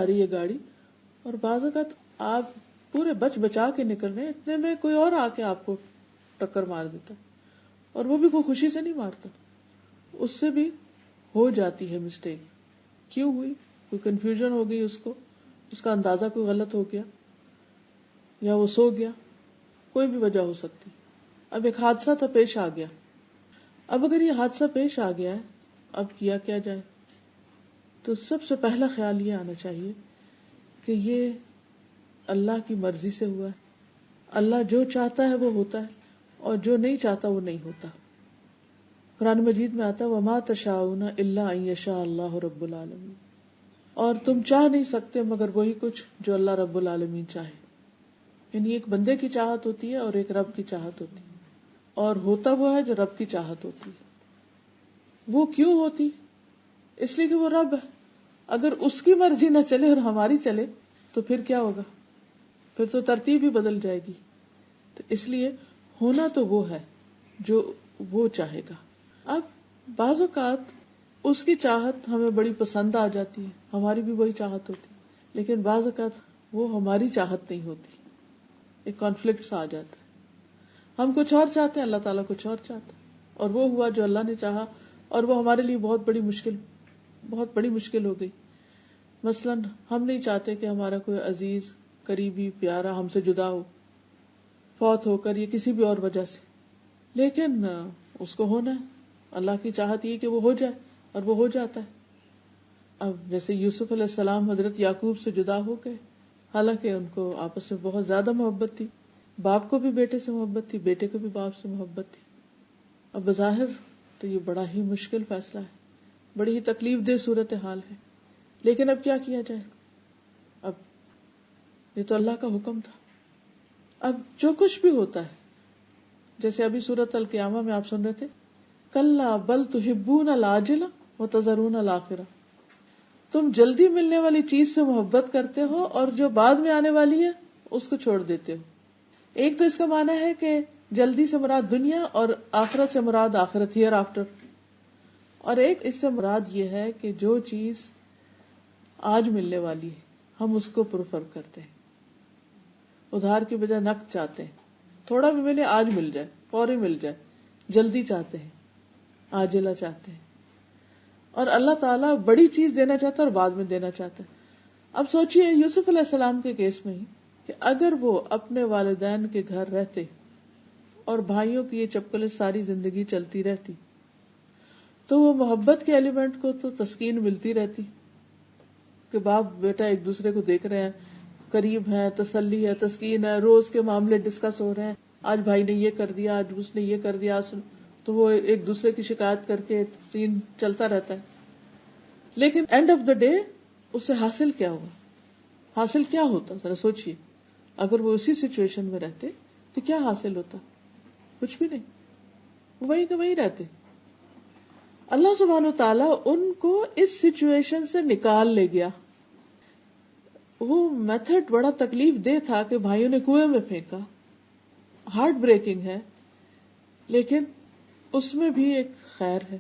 آ رہی ہے گاڑی اور بعض اوقات آپ پورے بچ بچا کے نکل رہے ہیں، اتنے میں کوئی اور آ کے آپ کو ٹکر مار دیتا، اور وہ بھی کوئی خوشی سے نہیں مارتا، اس سے بھی ہو جاتی ہے مسٹیک. کیوں ہوئی؟ کوئی کنفیوژن ہو گئی، اس کا اندازہ کوئی غلط ہو گیا، یا وہ سو گیا، کوئی بھی وجہ ہو سکتی. اب ایک حادثہ تھا، پیش آ گیا. اب اگر یہ حادثہ پیش آ گیا ہے، اب کیا جائے؟ تو سب سے پہلا خیال یہ آنا چاہیے کہ یہ اللہ کی مرضی سے ہوا ہے. اللہ جو چاہتا ہے وہ ہوتا ہے، اور جو نہیں چاہتا وہ نہیں ہوتا. قرآن مجید میں آتا ہے وَمَا تَشَاءُونَ إِلَّا أَن يَشَاءَ اللَّهُ رَبُّ الْعَالَمِينَ، اور تم چاہ نہیں سکتے مگر وہی کچھ جو اللہ رب العالمین چاہے. یعنی ایک بندے کی چاہت ہوتی ہے اور ایک رب کی چاہت ہوتی ہے، اور ہوتا وہ ہے جو رب کی چاہت ہوتی ہے. وہ کیوں ہوتی؟ اس لیے کہ وہ رب ہے. اگر اس کی مرضی نہ چلے اور ہماری چلے تو پھر کیا ہوگا؟ پھر تو ترتیب ہی بدل جائے گی. تو اس لیے ہونا تو وہ ہے جو وہ چاہے گا. اب بعض اوقات اس کی چاہت ہمیں بڑی پسند آ جاتی ہے، ہماری بھی وہی چاہت ہوتی، لیکن بعض اوقات وہ ہماری چاہت نہیں ہوتی، ایک کانفلکٹ سا آ جاتا ہے. ہم کچھ اور چاہتے ہیں، اللہ تعالیٰ کچھ اور چاہتا ہے، اور وہ ہوا جو اللہ نے چاہا، اور وہ ہمارے لیے بہت بڑی مشکل ہو گئی. مثلا ہم نہیں چاہتے کہ ہمارا کوئی عزیز، قریبی، پیارا ہم سے جدا ہو، فوت ہو کر یا کسی بھی اور وجہ سے، لیکن اس کو ہونا ہے. اللہ کی چاہت یہ کہ وہ ہو جائے، اور وہ ہو جاتا ہے. اب جیسے یوسف علیہ السلام حضرت یعقوب سے جدا ہو گئے، حالانکہ ان کو آپس میں بہت زیادہ محبت تھی، باپ کو بھی بیٹے سے محبت تھی، بیٹے کو بھی باپ سے محبت تھی. اب بظاہر تو یہ بڑا ہی مشکل فیصلہ ہے، بڑی ہی تکلیف دہ صورتحال ہے، لیکن اب کیا کیا جائے؟ اب یہ تو اللہ کا حکم تھا. اب جو کچھ بھی ہوتا ہے، جیسے ابھی سورۃ القیامہ میں آپ سن رہے تھے، کلا بل تحبون العاجلہ وتذرون الآخرہ، تم جلدی ملنے والی چیز سے محبت کرتے ہو اور جو بعد میں آنے والی ہے اس کو چھوڑ دیتے ہو. ایک تو اس کا معنی ہے کہ جلدی سے مراد دنیا، اور آخرت سے مراد آخرت، ہیئر آفٹر. اور ایک اس سے مراد یہ ہے کہ جو چیز آج ملنے والی ہے ہم اس کو پریفر کرتے ہیں، ادھار کی بجائے نقد چاہتے ہیں. تھوڑا بھی ملے آج مل جائے، فوری مل جائے، جلدی چاہتے ہیں، عاجلہ چاہتے ہیں. اور اللہ تعالیٰ بڑی چیز دینا چاہتا ہے اور بعد میں دینا چاہتا ہے. اب سوچئے یوسف علیہ السلام کے کیس میں ہی کہ اگر وہ اپنے والدین کے گھر رہتے اور بھائیوں کی یہ چپکلیں ساری زندگی چلتی رہتی تو وہ محبت کے ایلیمنٹ کو تو تسکین ملتی رہتی کہ باپ بیٹا ایک دوسرے کو دیکھ رہے ہیں، قریب ہیں، تسلی ہے، تسکین ہے، روز کے معاملے ڈسکس ہو رہے ہیں، آج بھائی نے یہ کر دیا، آج اس نے یہ کر دیا، تو وہ ایک دوسرے کی شکایت کر کے سین چلتا رہتا ہے. لیکن اینڈ آف دا ڈے اس سے حاصل کیا ہوا؟ حاصل کیا ہوتا؟ ذرا سوچئے. اگر وہ اسی سچویشن میں رہتے تو کیا حاصل ہوتا؟ کچھ بھی نہیں، وہیں کہ وہیں رہتے. اللہ سبحانہ و تعالیٰ ان کو اس سچویشن سے نکال لے گیا. وہ میتھڈ بڑا تکلیف دہ تھا کہ بھائیوں نے کنویں میں پھینکا، ہارٹ بریکنگ ہے، لیکن اس میں بھی ایک خیر ہے،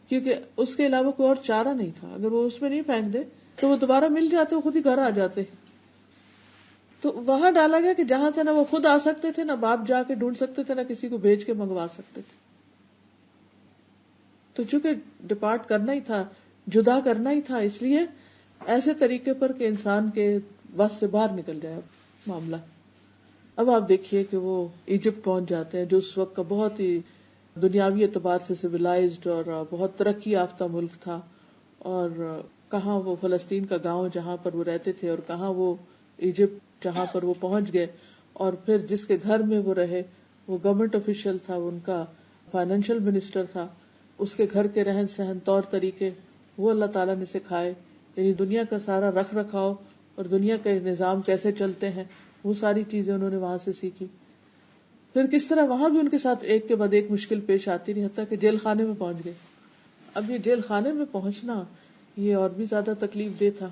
کیونکہ اس کے علاوہ کوئی اور چارہ نہیں تھا. اگر وہ اس میں نہیں پھینک دے تو وہ دوبارہ مل جاتے، وہ خود ہی گھر آ جاتے. تو وہاں ڈالا گیا کہ جہاں سے نہ وہ خود آ سکتے تھے، نہ باپ جا کے ڈھونڈ سکتے تھے، نہ کسی کو بھیج کے منگوا سکتے تھے. تو چونکہ ڈپارٹ کرنا ہی تھا، جدا کرنا ہی تھا، اس لیے ایسے طریقے پر کہ انسان کے بس سے باہر نکل جائے معاملہ. اب آپ دیکھیے کہ وہ ایجپٹ پہنچ جاتے ہیں، جو اس وقت کا بہت ہی دنیاوی اعتبار سے سویلائزڈ اور بہت ترقی یافتہ ملک تھا. اور کہاں وہ فلسطین کا گاؤں جہاں پر وہ رہتے تھے، اور کہاں وہ ایجپٹ جہاں پر وہ پہنچ گئے. اور پھر جس کے گھر میں وہ رہے وہ گورنمنٹ آفیشل تھا، ان کا فائنینشیل منسٹر تھا. اس کے گھر کے رہن سہن، طور طریقے وہ اللہ تعالیٰ نے سکھائے. یعنی دنیا کا سارا رکھ رکھاؤ اور دنیا کے نظام کیسے چلتے ہیں وہ ساری چیزیں انہوں نے وہاں سے سیکھی. پھر کس طرح وہاں بھی ان کے ساتھ ایک کے بعد ایک مشکل پیش آتی رہی، حتیٰ کہ جیل خانے میں پہنچ گئے. اب یہ جیل خانے میں پہنچنا یہ اور بھی زیادہ تکلیف دہ تھا،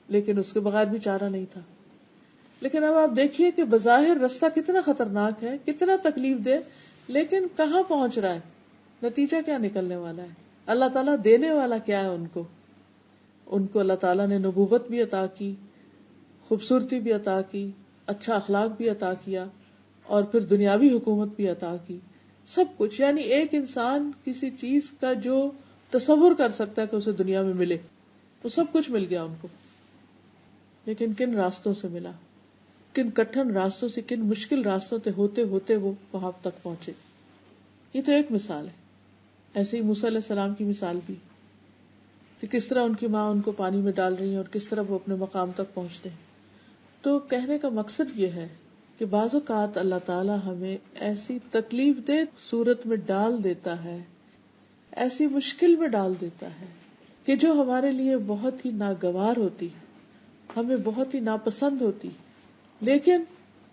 لیکن اس کے بغیر بھی چارہ نہیں تھا. لیکن اب آپ دیکھیے کہ بظاہر رستہ کتنا خطرناک ہے، کتنا تکلیف دہ، لیکن کہاں پہنچ رہا ہے، نتیجہ کیا نکلنے والا ہے، اللہ تعالیٰ دینے والا کیا ہے ان کو. ان کو اللہ تعالیٰ نے نبوت بھی عطا کی، خوبصورتی بھی عطا کی، اچھا اخلاق بھی عطا کیا، اور پھر دنیاوی حکومت بھی عطا کی، سب کچھ. یعنی ایک انسان کسی چیز کا جو تصور کر سکتا ہے کہ اسے دنیا میں ملے، وہ سب کچھ مل گیا ان کو. لیکن کن راستوں سے ملا، کن کٹھن راستوں سے، کن مشکل راستوں سے ہوتے ہوتے وہ وہاں تک پہنچے. یہ تو ایک مثال ہے. ایسے ہی موسیٰ علیہ السلام کی مثال بھی کہ کس طرح ان کی ماں ان کو پانی میں ڈال رہی ہیں اور کس طرح وہ اپنے مقام تک پہنچتے ہیں. تو کہنے کا مقصد یہ ہے کہ بعض اوقات اللہ تعالیٰ ہمیں ایسی تکلیف دہ صورت میں ڈال دیتا ہے، ایسی مشکل میں ڈال دیتا ہے کہ جو ہمارے لیے بہت ہی ناگوار ہوتی، ہمیں بہت ہی ناپسند ہوتی، لیکن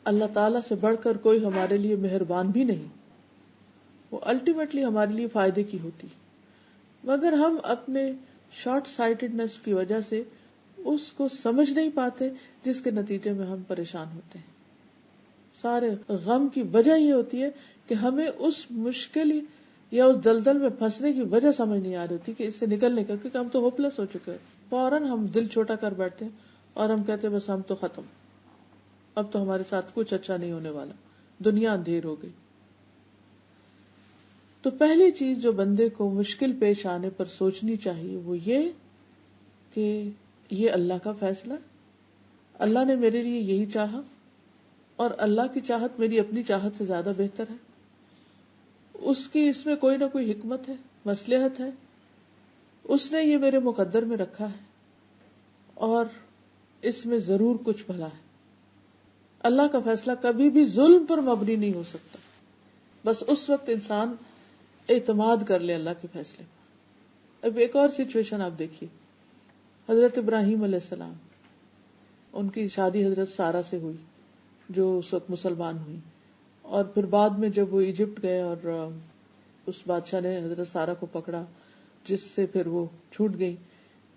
اللہ تعالیٰ سے بڑھ کر کوئی ہمارے لیے مہربان بھی نہیں. وہ الٹیمیٹلی ہمارے لیے فائدے کی ہوتی، مگر ہم اپنے شارٹ سائٹڈنس کی وجہ سے اس کو سمجھ نہیں پاتے، جس کے نتیجے میں ہم پریشان ہوتے ہیں. سارے غم کی وجہ یہ ہوتی ہے کہ ہمیں اس مشکل یا اس دلدل میں پھنسنے کی وجہ سمجھ نہیں آ رہی ہوتی کہ اس سے نکلنے کا، کیونکہ ہم تو ہوپلیس ہو چکے ہیں. فوراً ہم دل چھوٹا کر بیٹھتے ہیں اور ہم کہتے ہیں بس ہم تو ختم، اب تو ہمارے ساتھ کچھ اچھا نہیں ہونے والا، دنیا اندھیر ہو گئی. تو پہلی چیز جو بندے کو مشکل پیش آنے پر سوچنی چاہیے وہ یہ کہ یہ اللہ کا فیصلہ، اللہ نے میرے لیے یہی چاہا، اور اللہ کی چاہت میری اپنی چاہت سے زیادہ بہتر ہے. اس کی اس میں کوئی نہ کوئی حکمت ہے، مصلحت ہے، اس نے یہ میرے مقدر میں رکھا ہے اور اس میں ضرور کچھ بھلا ہے. اللہ کا فیصلہ کبھی بھی ظلم پر مبنی نہیں ہو سکتا. بس اس وقت انسان اعتماد کر لے اللہ کے فیصلے. اب ایک اور سچویشن آپ دیکھیے، حضرت ابراہیم علیہ السلام، ان کی شادی حضرت سارہ سے ہوئی جو اس وقت مسلمان ہوئی، اور پھر بعد میں جب وہ ایجپٹ گئے اور اس بادشاہ نے حضرت سارہ کو پکڑا جس سے پھر وہ چھوٹ گئی.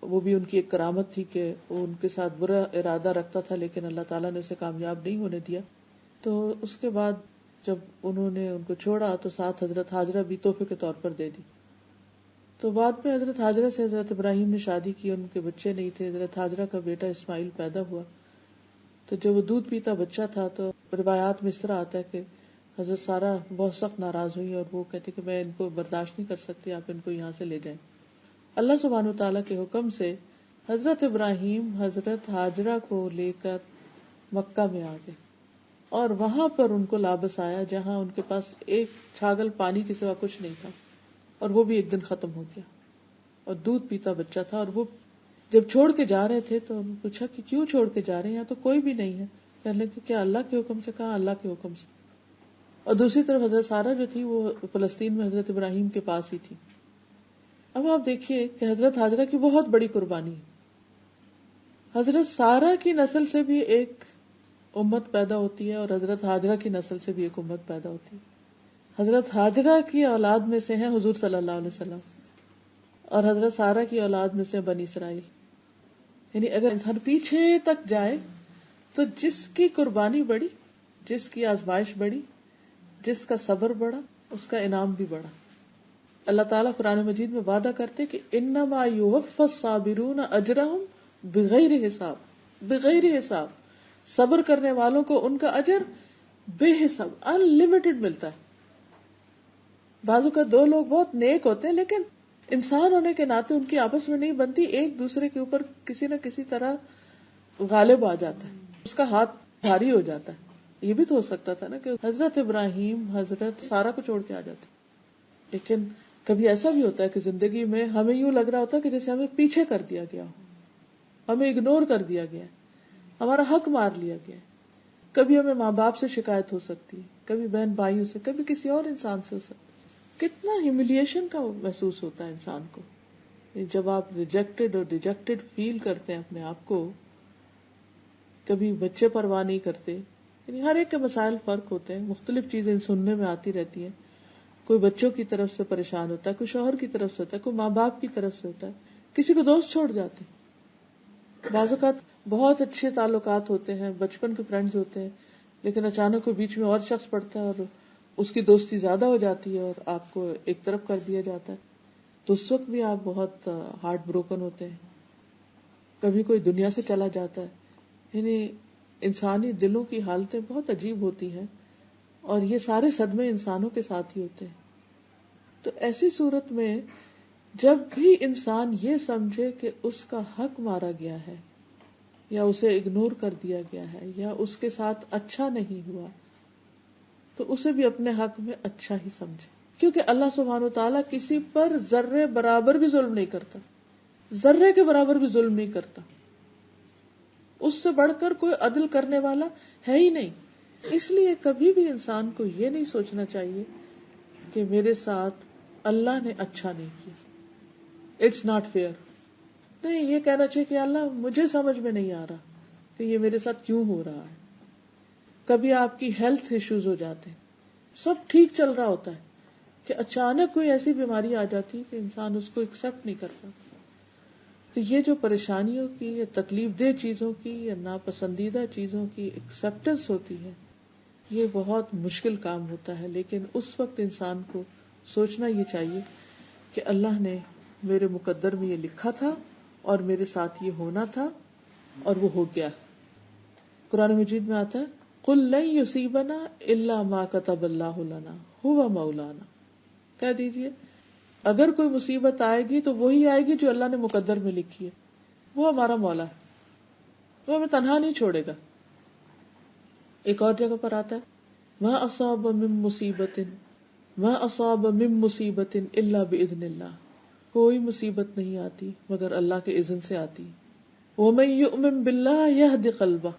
وہ بھی ان کی ایک کرامت تھی کہ وہ ان کے ساتھ برا ارادہ رکھتا تھا لیکن اللہ تعالیٰ نے اسے کامیاب نہیں ہونے دیا. تو اس کے بعد جب انہوں نے ان کو چھوڑا تو ساتھ حضرت ہاجرہ بھی تحفے کے طور پر دے دی. تو بعد میں حضرت ہاجرہ سے حضرت ابراہیم نے شادی کی، ان کے بچے نہیں تھے. حضرت ہاجرہ کا بیٹا اسماعیل پیدا ہوا. تو جب وہ دودھ پیتا بچہ تھا تو روایات میں اس طرح آتا ہے کہ حضرت سارہ بہت سخت ناراض ہوئی اور وہ کہتے کہ میں ان کو برداشت نہیں کر سکتی، آپ ان کو یہاں سے لے جائیں. اللہ سبحانہ وتعالیٰ کے حکم سے حضرت ابراہیم حضرت ہاجرہ کو لے کر مکہ میں آ گئے اور وہاں پر ان کو لابس آیا جہاں ان کے پاس ایک چھاگل پانی کے سوا کچھ نہیں تھا، اور وہ بھی ایک دن ختم ہو گیا، اور دودھ پیتا بچہ تھا. اور وہ جب چھوڑ کے جا رہے تھے تو انہوں نے پوچھا کہ کیوں چھوڑ کے جا رہے ہیں، یہاں تو کوئی بھی نہیں ہے. کہنے لگے کہ کیا اللہ کے حکم سے؟ کہا اللہ کے حکم سے. اور دوسری طرف حضرت سارہ جو تھی وہ فلسطین میں حضرت ابراہیم کے پاس ہی تھی. اب آپ دیکھیے کہ حضرت ہاجرہ کی بہت بڑی قربانی، حضرت سارہ کی نسل سے بھی ایک امت پیدا ہوتی ہے اور حضرت ہاجرہ کی نسل سے بھی ایک امت پیدا ہوتی ہے. حضرت ہاجرہ کی اولاد میں سے ہیں حضور صلی اللہ علیہ وسلم، اور حضرت سارہ کی اولاد میں سے بنی اسرائیل. یعنی اگر انسان پیچھے تک جائے تو جس کی قربانی بڑی، جس کی آزمائش بڑی، جس کا صبر بڑا، اس کا انعام بھی بڑا. اللہ تعالیٰ قرآن مجید میں وعدہ کرتے کہ انما یوفی الصابرون اجرہم بغیر حساب، بغیر حساب. صبر کرنے والوں کو ان کا اجر بے حساب، ان لمیٹڈ ملتا ہے. بعضوں کا دو لوگ بہت نیک ہوتے ہیں لیکن انسان ہونے کے ناطے ان کی آپس میں نہیں بنتی، ایک دوسرے کے اوپر کسی نہ کسی طرح غالب آ جاتا ہے، اس کا ہاتھ بھاری ہو جاتا ہے. یہ بھی تو ہو سکتا تھا نا کہ حضرت ابراہیم حضرت سارہ کو چھوڑ کے آ جاتے. لیکن کبھی ایسا بھی ہوتا ہے کہ زندگی میں ہمیں یوں لگ رہا ہوتا ہے کہ جیسے ہمیں پیچھے کر دیا گیا ہو، ہمیں اگنور کر دیا گیا ہے، ہمارا حق مار لیا گیا ہے. کبھی ہمیں ماں باپ سے شکایت ہو سکتی ہے، کبھی بہن بھائیوں سے، کبھی کسی اور انسان سے ہو سکتی ہے. کتنا ہیوملیشن کا محسوس ہوتا ہے انسان کو جب آپ ریجیکٹڈ اور ڈیجیکٹڈ فیل کرتے ہیں اپنے آپ کو. کبھی بچے پرواہ نہیں کرتے. یعنی ہر ایک کے مسائل فرق ہوتے ہیں، مختلف چیزیں سننے میں آتی رہتی ہیں. کوئی بچوں کی طرف سے پریشان ہوتا ہے، کوئی شوہر کی طرف سے ہوتا ہے، کوئی ماں باپ کی طرف سے ہوتا ہے، کسی کو دوست چھوڑ جاتے. بعض اوقات بہت اچھے تعلقات ہوتے ہیں، بچپن کے فرینڈز ہوتے ہیں، لیکن اچانک کوئی بیچ میں اور شخص پڑتا ہے اور اس کی دوستی زیادہ ہو جاتی ہے اور آپ کو ایک طرف کر دیا جاتا ہے. تو اس وقت بھی آپ بہت ہارٹ بروکن ہوتے ہیں. کبھی کوئی دنیا سے چلا جاتا ہے. یعنی انسانی دلوں کی حالتیں بہت عجیب ہوتی ہیں اور یہ سارے صدمے انسانوں کے ساتھ ہی ہوتے ہیں. تو ایسی صورت میں جب بھی انسان یہ سمجھے کہ اس کا حق مارا گیا ہے یا اسے اگنور کر دیا گیا ہے یا اس کے ساتھ اچھا نہیں ہوا, تو اسے بھی اپنے حق میں اچھا ہی سمجھے, کیونکہ اللہ سبحانہ وتعالیٰ کسی پر ذرے برابر بھی ظلم نہیں کرتا, ذرے کے برابر بھی ظلم نہیں کرتا. اس سے بڑھ کر کوئی عدل کرنے والا ہے ہی نہیں. اس لیے کبھی بھی انسان کو یہ نہیں سوچنا چاہیے کہ میرے ساتھ اللہ نے اچھا نہیں کیا, اٹس ناٹ فیئر. نہیں, یہ کہنا چاہیے کہ اللہ مجھے سمجھ میں نہیں آ رہا کہ یہ میرے ساتھ کیوں ہو رہا ہے. کبھی آپ کی ہیلتھ ایشوز ہو جاتے ہیں, سب ٹھیک چل رہا ہوتا ہے کہ اچانک کوئی ایسی بیماری آ جاتی ہے کہ انسان اس کو ایکسپٹ نہیں کرتا. تو یہ جو پریشانیوں کی یا تکلیف دہ چیزوں کی یا ناپسندیدہ چیزوں کی ایکسپٹنس ہوتی ہے, یہ بہت مشکل کام ہوتا ہے. لیکن اس وقت انسان کو سوچنا یہ چاہیے کہ اللہ نے میرے مقدر میں یہ لکھا تھا اور میرے ساتھ یہ ہونا تھا اور وہ ہو گیا. قرآن مجید میں آتا ہے قُلْ لَن يُصِيبَنَا إِلَّا مَا كَتَبَ اللَّهُ لَنَا هُوَ مَوْلَانَا. کہہ دیجئے اگر کوئی مصیبت آئے گی تو وہی آئے گی جو اللہ نے مقدر میں لکھی ہے, وہ ہمارا مولا ہے, وہ ہمیں تنہا نہیں چھوڑے گا. ایک اور جگہ پر آتا ہے مَا أَصَابَ مِن مُصِيبَةٍ مَا أَصَابَ مِن مُصِيبَةٍ إِلَّا بِإِذْنِ اللَّهِ. کوئی مصیبت نہیں آتی مگر اللہ کے اذن سے آتی. وَمَن يُؤْمِن بِاللَّهِ يَهْدِ قَلْبَهُ.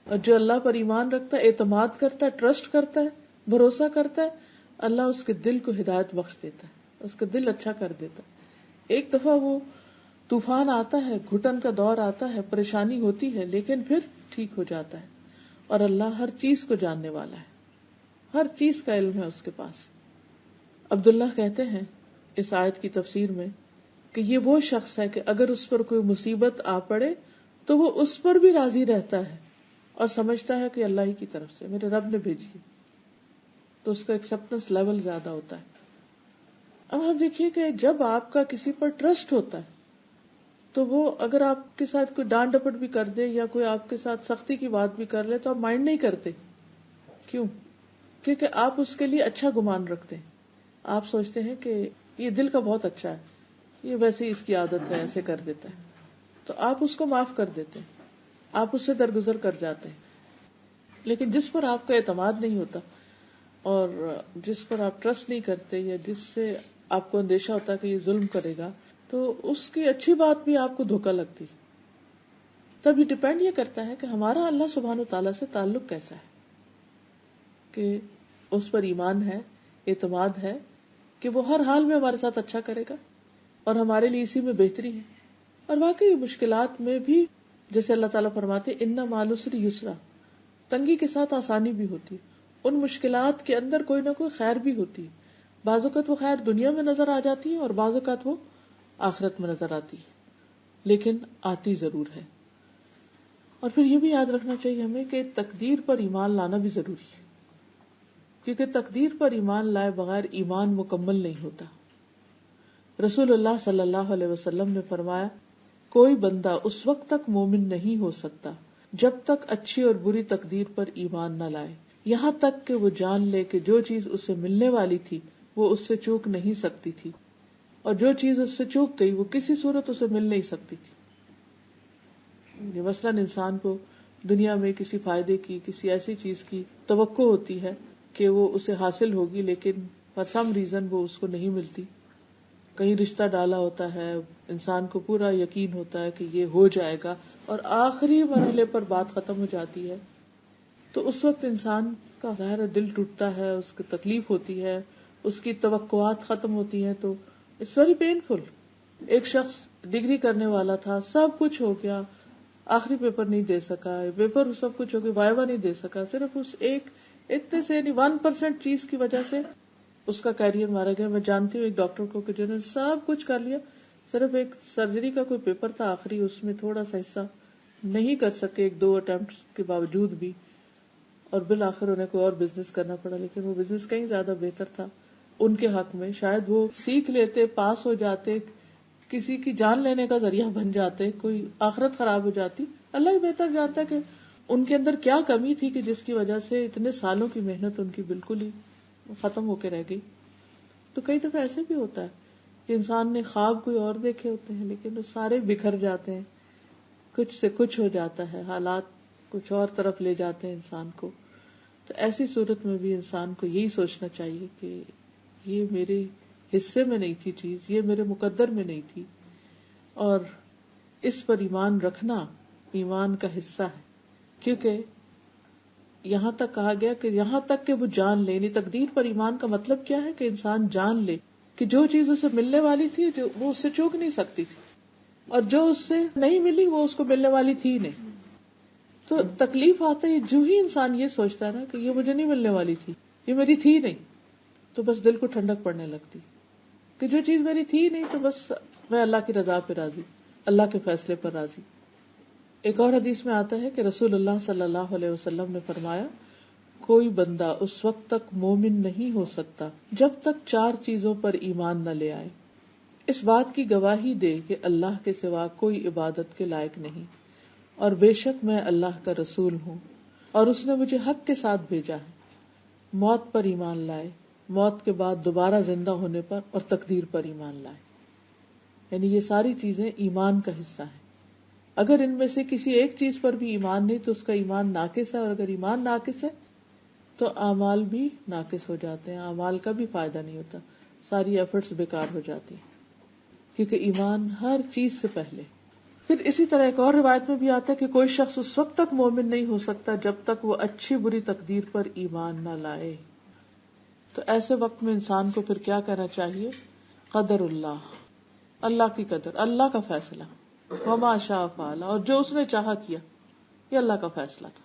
اور جو اللہ پر ایمان رکھتا ہے, اعتماد کرتا ہے, ٹرسٹ کرتا ہے, بھروسہ کرتا ہے, اللہ اس کے دل کو ہدایت بخش دیتا ہے, اس کا دل اچھا کر دیتا ہے. ایک دفعہ وہ طوفان آتا ہے, گھٹن کا دور آتا ہے, پریشانی ہوتی ہے, لیکن پھر ٹھیک ہو جاتا ہے. اور اللہ ہر چیز کو جاننے والا ہے, ہر چیز کا علم ہے اس کے پاس. عبداللہ کہتے ہیں اس آیت کی تفسیر میں کہ یہ وہ شخص ہے کہ اگر اس پر کوئی مصیبت آ پڑے تو وہ اس پر بھی راضی رہتا ہے اور سمجھتا ہے کہ اللہ ہی کی طرف سے میرے رب نے بھیجی, تو اس کا ایکسپٹنس لیول زیادہ ہوتا ہے. اب آپ دیکھیے کہ جب آپ کا کسی پر ٹرسٹ ہوتا ہے تو وہ اگر آپ کے ساتھ کوئی ڈانٹ ڈپٹ بھی کر دے یا کوئی آپ کے ساتھ سختی کی بات بھی کر لے تو آپ مائنڈ نہیں کرتے. کیوں؟ کیونکہ آپ اس کے لیے اچھا گمان رکھتے ہیں. آپ سوچتے ہیں کہ یہ دل کا بہت اچھا ہے, یہ ویسے ہی اس کی عادت ہے, ایسے کر دیتا ہے, تو آپ اس کو معاف کر دیتے ہیں, آپ اس سے درگزر کر جاتے ہیں. لیکن جس پر آپ کا اعتماد نہیں ہوتا اور جس پر آپ ٹرسٹ نہیں کرتے یا جس سے آپ کو اندیشہ ہوتا ہے کہ یہ ظلم کرے گا, تو اس کی اچھی بات بھی آپ کو دھوکا لگتی. تب یہ ڈپینڈ یہ کرتا ہے کہ ہمارا اللہ سبحانہ تعالیٰ سے تعلق کیسا ہے, کہ اس پر ایمان ہے, اعتماد ہے کہ وہ ہر حال میں ہمارے ساتھ اچھا کرے گا اور ہمارے لیے اسی میں بہتری ہے. اور واقعی مشکلات میں بھی جیسے اللہ تعالیٰ فرماتے ان مع العسر یسرا, تنگی کے ساتھ آسانی بھی ہوتی. ان مشکلات کے اندر کوئی نہ کوئی خیر بھی ہوتی. بعض اوقات وہ خیر دنیا میں نظر آ جاتی ہے اور بعض اوقات وہ آخرت میں نظر آتی ہے, لیکن آتی ضرور ہے. اور پھر یہ بھی یاد رکھنا چاہیے ہمیں کہ تقدیر پر ایمان لانا بھی ضروری ہے, کیونکہ تقدیر پر ایمان لائے بغیر ایمان مکمل نہیں ہوتا. رسول اللہ صلی اللہ علیہ وسلم نے فرمایا کوئی بندہ اس وقت تک مومن نہیں ہو سکتا جب تک اچھی اور بری تقدیر پر ایمان نہ لائے, یہاں تک کہ وہ جان لے کہ جو چیز اسے ملنے والی تھی وہ اس سے چوک نہیں سکتی تھی اور جو چیز اس سے چوک گئی وہ کسی صورت اسے مل نہیں سکتی تھی. مثلاً انسان کو دنیا میں کسی فائدے کی, کسی ایسی چیز کی توقع ہوتی ہے کہ وہ اسے حاصل ہوگی, لیکن فار سم ریزن وہ اس کو نہیں ملتی. کہیں رشتہ ڈالا ہوتا ہے, انسان کو پورا یقین ہوتا ہے کہ یہ ہو جائے گا اور آخری مرحلے پر بات ختم ہو جاتی ہے, تو اس وقت انسان کا ظاہر دل ٹوٹتا ہے, اس کو تکلیف ہوتی ہے, اس کی توقعات ختم ہوتی ہیں, تو اٹس ویری پینفل. ایک شخص ڈگری کرنے والا تھا, سب کچھ ہو گیا, آخری پیپر نہیں دے سکا, پیپر سب کچھ ہو گیا, وائوا نہیں دے سکا, صرف اس ایک اتنے سے یعنی 1% چیز کی وجہ سے اس کا کیریئر مارا گیا. میں جانتی ہوں ایک ڈاکٹر کو کہ جنہوں نے سب کچھ کر لیا, صرف ایک سرجری کا کوئی پیپر تھا آخری, اس میں تھوڑا سا حصہ نہیں کر سکے 1-2 اٹمپٹس کے باوجود بھی, اور بالآخر انہیں کوئی اور بزنس کرنا پڑا, لیکن وہ بزنس کہیں زیادہ بہتر تھا ان کے حق میں. شاید وہ سیکھ لیتے, پاس ہو جاتے, کسی کی جان لینے کا ذریعہ بن جاتے, کوئی آخرت خراب ہو جاتی. اللہ ہی بہتر جانتا ہے کہ ان کے اندر کیا کمی تھی کہ جس کی وجہ سے اتنے سالوں کی محنت ان کی بالکل ہی ختم ہو کے رہ گئی. تو کئی دفعہ ایسے بھی ہوتا ہے کہ انسان نے خواب کوئی اور دیکھے ہوتے ہیں لیکن وہ سارے بکھر جاتے ہیں, کچھ سے کچھ ہو جاتا ہے, حالات کچھ اور طرف لے جاتے ہیں انسان کو. تو ایسی صورت میں بھی انسان کو یہی سوچنا چاہیے کہ یہ میرے حصے میں نہیں تھی چیز, یہ میرے مقدر میں نہیں تھی, اور اس پر ایمان رکھنا ایمان کا حصہ ہے. کیونکہ یہاں تک کہا گیا کہ یہاں تک کہ وہ جان لے, یعنی تقدیر پر ایمان کا مطلب کیا ہے کہ انسان جان لے کہ جو چیز اسے ملنے والی تھی وہ اس سے چوک نہیں سکتی تھی, اور جو اس سے نہیں ملی وہ اس کو ملنے والی تھی نہیں. تو تکلیف آتا ہے جو ہی انسان یہ سوچتا ہے نا کہ یہ مجھے نہیں ملنے والی تھی, یہ میری تھی نہیں, تو بس دل کو ٹھنڈک پڑنے لگتی کہ جو چیز میری تھی نہیں تو بس میں اللہ کی رضا پہ راضی, اللہ کے فیصلے پر راضی. ایک اور حدیث میں آتا ہے کہ رسول اللہ صلی اللہ علیہ وسلم نے فرمایا, کوئی بندہ اس وقت تک مومن نہیں ہو سکتا جب تک 4 چیزوں پر ایمان نہ لے آئے. اس بات کی گواہی دے کہ اللہ کے سوا کوئی عبادت کے لائق نہیں, اور بے شک میں اللہ کا رسول ہوں, اور اس نے مجھے حق کے ساتھ بھیجا ہے. موت پر ایمان لائے, موت کے بعد دوبارہ زندہ ہونے پر, اور تقدیر پر ایمان لائے. یعنی یہ ساری چیزیں ایمان کا حصہ ہیں. اگر ان میں سے کسی ایک چیز پر بھی ایمان نہیں تو اس کا ایمان ناقص ہے, اور اگر ایمان ناقص ہے تو اعمال بھی ناقص ہو جاتے ہیں, اعمال کا بھی فائدہ نہیں ہوتا, ساری ایفرٹس بیکار ہو جاتی ہیں, کیونکہ ایمان ہر چیز سے پہلے. پھر اسی طرح ایک اور روایت میں بھی آتا ہے کہ کوئی شخص اس وقت تک مومن نہیں ہو سکتا جب تک وہ اچھی بری تقدیر پر ایمان نہ لائے. تو ایسے وقت میں انسان کو پھر کیا کرنا چاہیے؟ قدر اللہ, اللہ کی قدر, اللہ کا فیصلہ, وما شاء فعل, اور جو اس نے چاہا کیا, یہ اللہ کا فیصلہ تھا.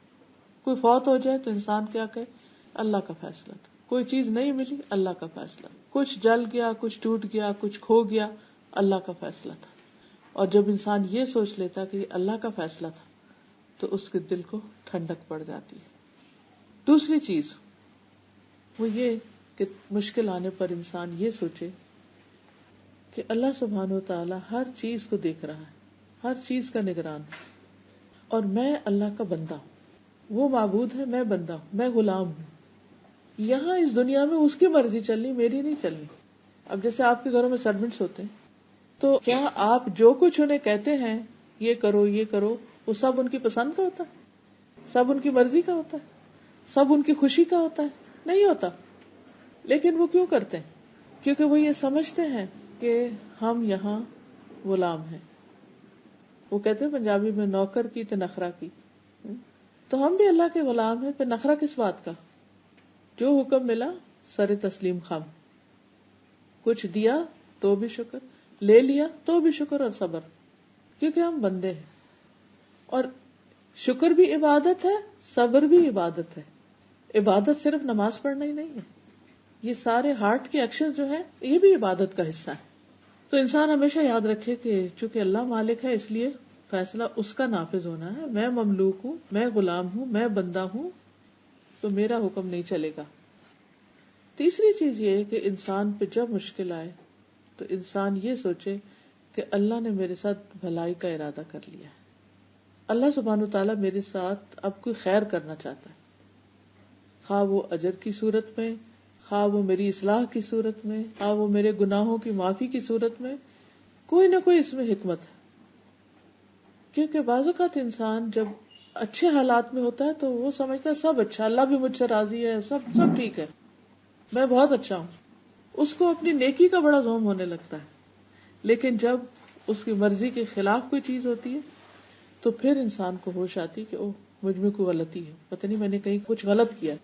کوئی فوت ہو جائے تو انسان کیا کہے؟ اللہ کا فیصلہ تھا. کوئی چیز نہیں ملی, اللہ کا فیصلہ. کچھ جل گیا, کچھ ٹوٹ گیا, کچھ کھو گیا, اللہ کا فیصلہ تھا. اور جب انسان یہ سوچ لیتا کہ یہ اللہ کا فیصلہ تھا تو اس کے دل کو ٹھنڈک پڑ جاتی ہے. دوسری چیز وہ یہ کہ مشکل آنے پر انسان یہ سوچے کہ اللہ سبحانہ و تعالی ہر چیز کو دیکھ رہا ہے, ہر چیز کا نگران ہے, اور میں اللہ کا بندہ ہوں. وہ معبود ہے, میں بندہ ہوں, میں غلام ہوں. یہاں اس دنیا میں اس کی مرضی چلنی, میری نہیں چلنی. اب جیسے آپ کے گھروں میں سرونٹس ہوتے ہیں, تو کیا آپ جو کچھ انہیں کہتے ہیں یہ کرو یہ کرو, وہ سب ان کی پسند کا ہوتا ہے؟ سب ان کی مرضی کا ہوتا ہے؟ سب ان کی خوشی کا ہوتا ہے؟ نہیں ہوتا. لیکن وہ کیوں کرتے ہیں؟ کیونکہ وہ یہ سمجھتے ہیں کہ ہم یہاں غلام ہیں. وہ کہتے ہیں پنجابی میں نوکر کی تے نخرا کی. تو ہم بھی اللہ کے غلام ہیں, پھر نخرا کس بات کا؟ جو حکم ملا سر تسلیم خم, کچھ دیا تو بھی شکر, لے لیا تو بھی شکر اور صبر, کیونکہ ہم بندے ہیں. اور شکر بھی عبادت ہے, صبر بھی عبادت ہے. عبادت صرف نماز پڑھنا ہی نہیں ہے, یہ سارے ہارٹ کے ایکشن جو ہیں یہ بھی عبادت کا حصہ ہے. تو انسان ہمیشہ یاد رکھے کہ چونکہ اللہ مالک ہے اس لیے فیصلہ اس کا نافذ ہونا ہے. میں مملوک ہوں, میں غلام ہوں, میں بندہ ہوں, تو میرا حکم نہیں چلے گا. تیسری چیز یہ ہے کہ انسان پہ جب مشکل آئے تو انسان یہ سوچے کہ اللہ نے میرے ساتھ بھلائی کا ارادہ کر لیا ہے. اللہ سبحانہ و تعالیٰ میرے ساتھ اب کوئی خیر کرنا چاہتا ہے, خواہ وہ اجر کی صورت میں, خواہ وہ میری اصلاح کی صورت میں, خواہ وہ میرے گناہوں کی معافی کی صورت میں, کوئی نہ کوئی اس میں حکمت ہے. کیونکہ بعض اوقات انسان جب اچھے حالات میں ہوتا ہے تو وہ سمجھتا ہے سب اچھا, اللہ بھی مجھ سے راضی ہے, سب ٹھیک ہے, میں بہت اچھا ہوں. اس کو اپنی نیکی کا بڑا زوم ہونے لگتا ہے. لیکن جب اس کی مرضی کے خلاف کوئی چیز ہوتی ہے تو پھر انسان کو ہوش آتی کہ اوہ مجھ میں کوئی غلطی ہے, پتہ نہیں میں نے کہیں کچھ غلط کیا,